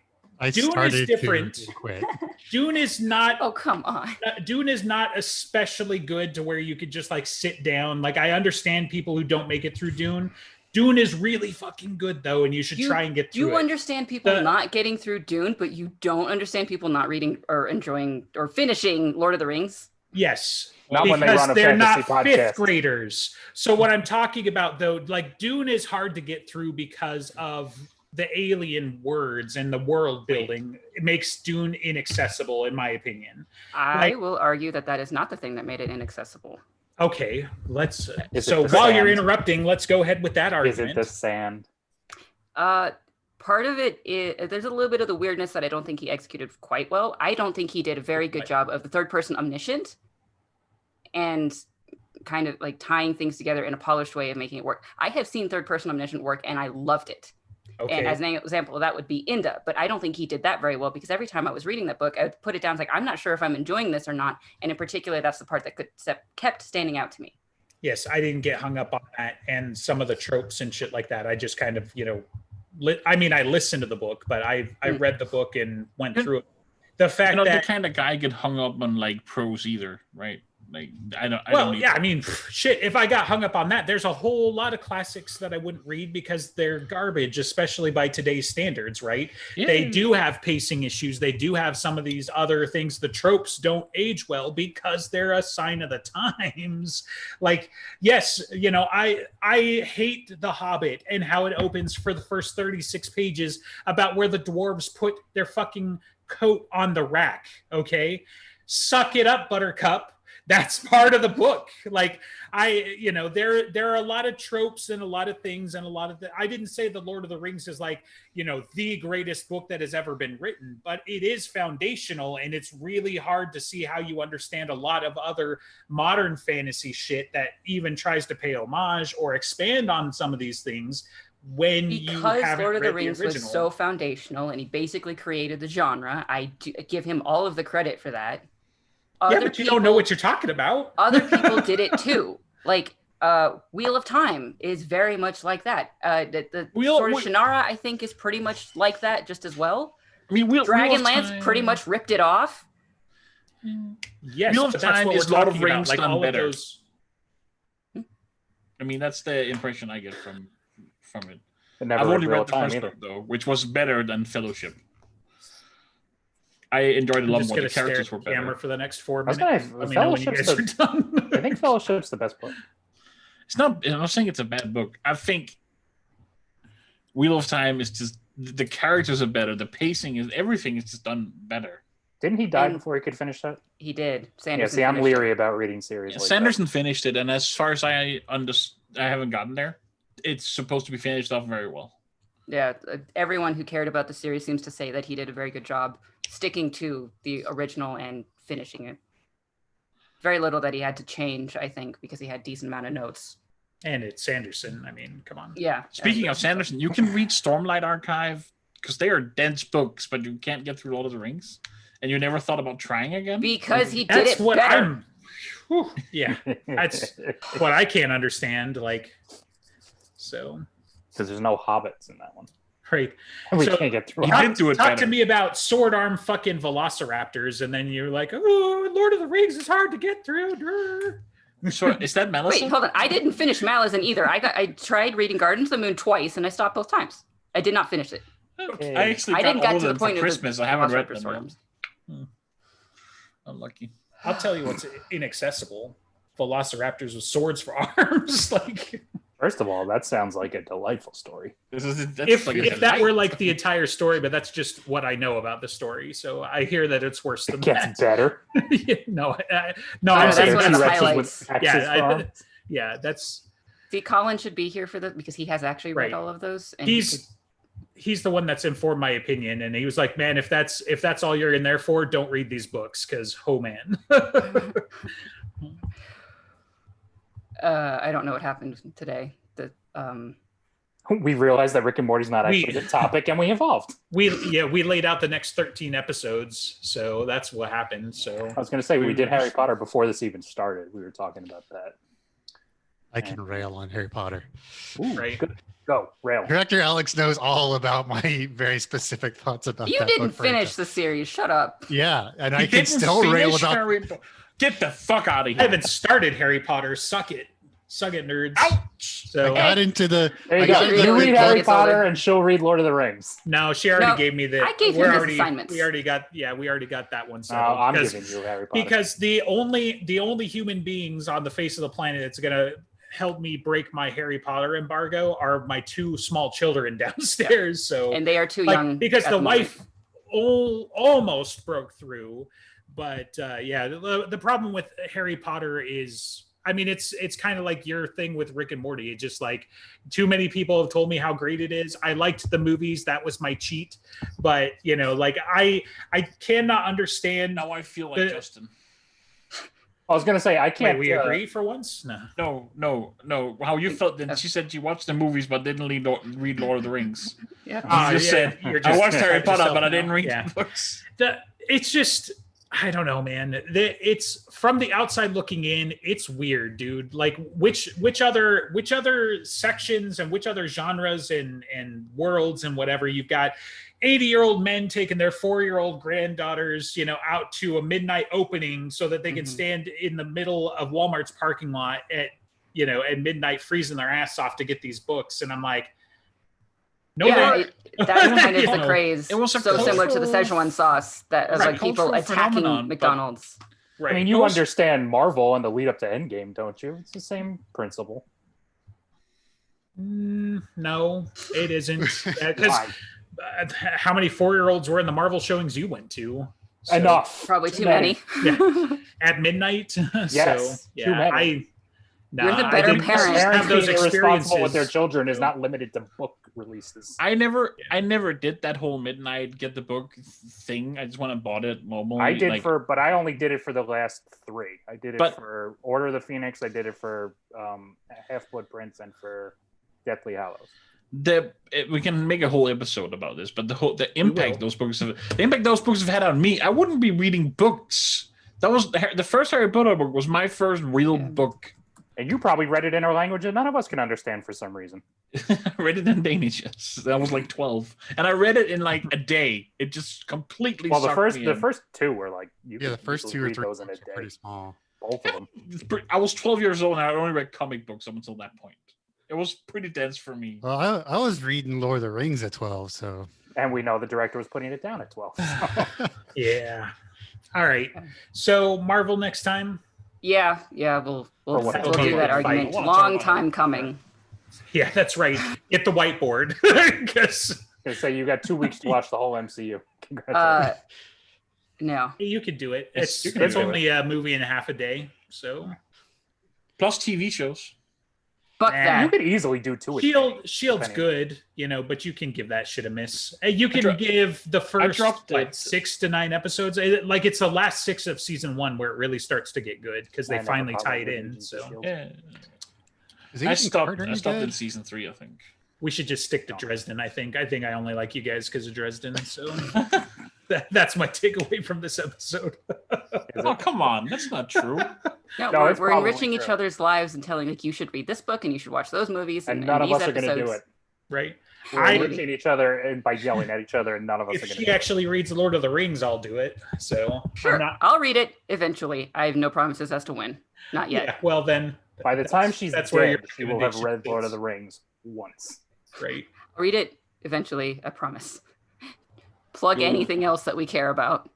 Dune is different. To quit. Dune is not. Oh, come on. Dune is not especially good to where you could just sit down. Like, I understand people who don't make it through Dune. Dune is really fucking good though, and you should try and get through it. You understand people not getting through Dune, but you don't understand people not reading or enjoying or finishing Lord of the Rings. Yes. Not when they run a they're not podcast. Fifth graders. So what I'm talking about though, like Dune is hard to get through because of the alien words and the world building makes Dune inaccessible, in my opinion. I will argue that is not the thing that made it inaccessible. Okay, let's. So while you're interrupting, let's go ahead with that argument. Is it the sand? Part of it is there's a little bit of the weirdness that I don't think he executed quite well. I don't think he did a very good job of the third person omniscient and kind of like tying things together in a polished way of making it work. I have seen third person omniscient work and I loved it. Okay. And as an example of that would be Inda, but I don't think he did that very well because every time I was reading that book, I would put it down. It's like, I'm not sure if I'm enjoying this or not. And in particular, that's the part that kept standing out to me. Yes, I didn't get hung up on that and some of the tropes and shit like that. I just kind of, I listened to the book, but I read the book and went through it. The fact that the kind of guy get hung up on like prose either, right? Like shit. If I got hung up on that, there's a whole lot of classics that I wouldn't read because they're garbage, especially by today's standards, right? Yeah. They do have pacing issues. They do have some of these other things. The tropes don't age well because they're a sign of the times. Like, yes, I hate The Hobbit and how it opens for the first 36 pages about where the dwarves put their fucking coat on the rack. Okay, suck it up, Buttercup. That's part of the book. Like there are a lot of tropes and a lot of things and a lot of I didn't say the Lord of the Rings is like, the greatest book that has ever been written, but it is foundational and it's really hard to see how you understand a lot of other modern fantasy shit that even tries to pay homage or expand on some of these things because Lord of the Rings was so foundational and he basically created the genre. I do give him all of the credit for that. But you don't know what you're talking about. Other people did it too. Like Wheel of Time is very much like that. The Sword of Shannara, I think, is pretty much like that just as well. I mean, Dragonlance pretty much ripped it off. Yes, Wheel of Time is Lord of Rings done better. Those... I mean, that's the impression I get from it. I've only read the first book though, which was better than Fellowship. I enjoyed it a lot more. The characters were better. Camera for the next 4 minutes. I think Fellowship's the best book. It's not. I'm not saying it's a bad book. I think Wheel of Time is just the characters are better. The pacing is everything is just done better. Didn't he die before he could finish that? He did. Sanderson. Yeah, see, I'm leery about reading series. Yeah, Sanderson finished it, and as far as I haven't gotten there. It's supposed to be finished off very well. Yeah, everyone who cared about the series seems to say that he did a very good job sticking to the original and finishing it. Very little that he had to change, I think, because he had decent amount of notes. And it's Sanderson. I mean, come on. Yeah. Speaking of Sanderson, you can read Stormlight Archive because they are dense books, but you can't get through Lord of the Rings. And you never thought about trying again? Because he did it better. Yeah, that's what I can't understand. Like, so. Because there's no hobbits in that one. Right. We can't get through it. Talk to me about sword arm fucking velociraptors, and then you're like, oh, Lord of the Rings is hard to get through. So is that Malison? Wait, hold on. I didn't finish Malison either. I tried reading Gardens of the Moon twice, and I stopped both times. I did not finish it. Okay. I didn't get to the point of Christmas. I haven't read them. Unlucky. I'll tell you what's inaccessible: velociraptors with swords for arms. Like. First of all, that sounds like a delightful story. If that were like the entire story, but that's just what I know about the story. So I hear that it's worse than that. It gets better. No, I'm saying one of the highlights. Yeah, that's. See, Colin should be here for that because he has actually read all of those. And he's the one that's informed my opinion, and he was like, "Man, if that's all you're in there for, don't read these books because, oh man." I don't know what happened today. We realized that Rick and Morty's not actually the topic, and we evolved. We laid out the next 13 episodes, so that's what happened. So I was going to say we did Harry Potter before this even started. We were talking about that. I can rail on Harry Potter. Ooh, right. Go rail. Director Alex knows all about my very specific thoughts about that. You didn't finish the series. Shut up. Yeah, and I can still rail about. Get the fuck out of here. I haven't started Harry Potter. Suck it, nerds. Ouch! So I got into the. There you go. You read Harry Potter, and she'll read Lord of the Rings. No, she already gave me the. I gave him his assignments. We already got that one. No, I'm giving you Harry Potter because the only human beings on the face of the planet that's gonna helped me break my Harry Potter embargo are my 2 small children downstairs. So and they are too young because the wife almost broke through. But the problem with Harry Potter is, I mean, it's kind of like your thing with Rick and Morty. It's just like too many people have told me how great it is. I liked the movies. That was my cheat. But, like I cannot understand. Now I feel like Justin. I was going to say, I can't. Wait, we agree for once? No. How you felt then? She said she watched the movies but didn't read Lord of the Rings. Yeah. You just said, I watched Harry Potter but I didn't read the books. It's just... I don't know, man. It's from the outside looking in. It's weird, dude. Like which other sections and which other genres and worlds and whatever you've got 80-year-old men taking their 4-year-old granddaughters, out to a midnight opening so that they can stand in the middle of Walmart's parking lot at midnight freezing their ass off to get these books. And I'm like, that kind of the craze. It was so similar to the Szechuan sauce that like people attacking McDonald's. Right. I mean, you understand Marvel and the lead up to Endgame, don't you? It's the same principle. No, it isn't. Because how many 4-year-olds were in the Marvel showings you went to? So, enough. Probably too many. At midnight. Yes. So, too many. You're the better parent. Parents being irresponsible with their children is not limited to book releases. I never did that whole midnight get the book thing. I just went and bought it normally. I did but I only did it for the last 3. I did it for Order of the Phoenix. I did it for Half-Blood Prince and for Deathly Hallows. We can make a whole episode about this, but the impact those books have had on me. I wouldn't be reading books. That was the first Harry Potter book was my first real book. And you probably read it in a language that none of us can understand for some reason. I read it in Danish. Yes. I was like 12, and I read it in like a day. It just completely. Well, the first 2 were like the first 2 or 3 those in a day. Pretty small. Both of them. I was 12 years old, and I only read comic books up until that point. It was pretty dense for me. Well, I was reading Lord of the Rings at 12, so. And we know the director was putting it down at 12. So. Yeah. All right. So Marvel next time. Yeah, we'll do that argument. Long time coming. Yeah, that's right. Get the whiteboard. Because say you got 2 weeks to watch the whole MCU. Congratulations. No, you could do it. It's only a movie and a half a day, so plus TV shows. But you could easily do 2. Shield's good, but you can give that shit a miss. You can give the first 6 to 9 episodes. Like it's the last 6 of season 1 where it really starts to get good because they finally tie it in. So I stopped in season 3, I think. We should just stick to Dresden. I think I only like you guys because of Dresden. So that's my takeaway from this episode. Oh, come on. That's not true. No, we're enriching each other's lives and telling you should read this book and you should watch those movies. And none of us are going to do it. Right. We're enriching each other and by yelling at each other, and none of us are going to do it. If she actually reads Lord of the Rings, I'll do it. So sure. I'll read it eventually. I have no promises as to when. Not yet. Yeah, well, then. By the time she's dead, she will have read Lord of the Rings once. Right. I'll read it eventually. I promise. Plug anything else that we care about.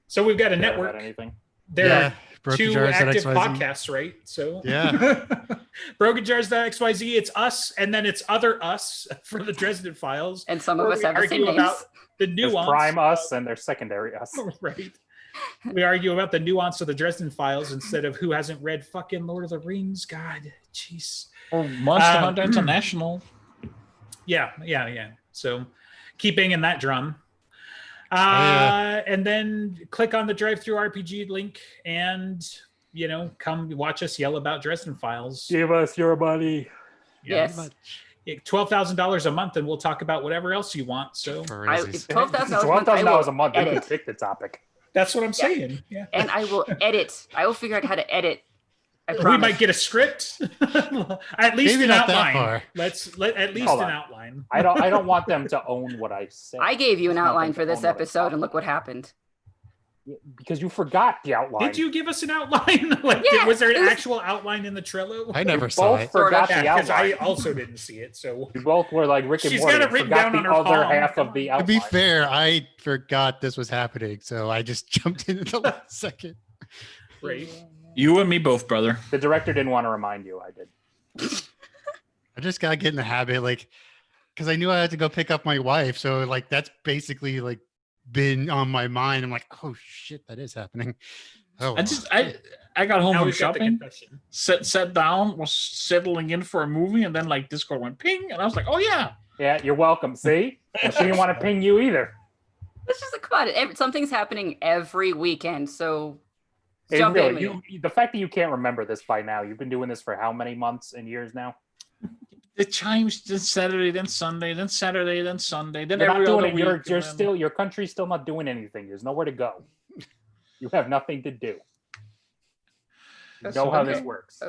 So we've got a network. Anything? There are 2 active podcasts, right? So yeah. BrokenJars.xyz, it's us, and then it's Other Us for the Dresden Files. And some of us have the same names. About the nuance. There's Prime Us and there's Secondary Us. Right. We argue about the nuance of the Dresden Files instead of who hasn't read fucking Lord of the Rings. God, jeez. Or Monster Hunter International. Yeah. So keep banging that drum. And then click on the drive-through RPG link and, come watch us yell about Dresden Files. Give us your money. Yes. $12,000 a month, and we'll talk about whatever else you want. So $12,000 a month. You can pick the topic. That's what I'm saying. Yeah. And I will edit. I will figure out how to edit. We might get a script, at least an outline. Let an outline. I don't want them to own what I said. I gave you an outline for this episode, and look what happened. Because you forgot the outline. Did you give us an outline? Was there an actual outline in the Trello? I never saw it. Forgot the outline. Because I also didn't see it. So we both were like Rick and Morty. She's got it written down on her other palm. half of the outline. To be fair, I forgot this was happening, so I just jumped in at the last second. Right. You and me both, brother. The director didn't want to remind you. I did. I just gotta get in the habit, like, because I knew I had to go pick up my wife. So like that's basically like been on my mind. I'm like, oh shit, that is happening. Oh, I got home Now from we've got the shopping, confession. sat down, was settling in for a movie, and then like Discord went ping, and I was like, oh yeah. Yeah, you're welcome. See? And she didn't want to ping you either. It's just like, come on, something's happening every weekend, so Hey, jump really, in with it. the fact that you can't remember this by now, you've been doing this for how many months and years now? The chimes, then Saturday, then Sunday, then Saturday, then Sunday, then You're every not doing other it. week. You're still, your country's still not doing anything. There's nowhere to go. You have nothing to do. You know how this works.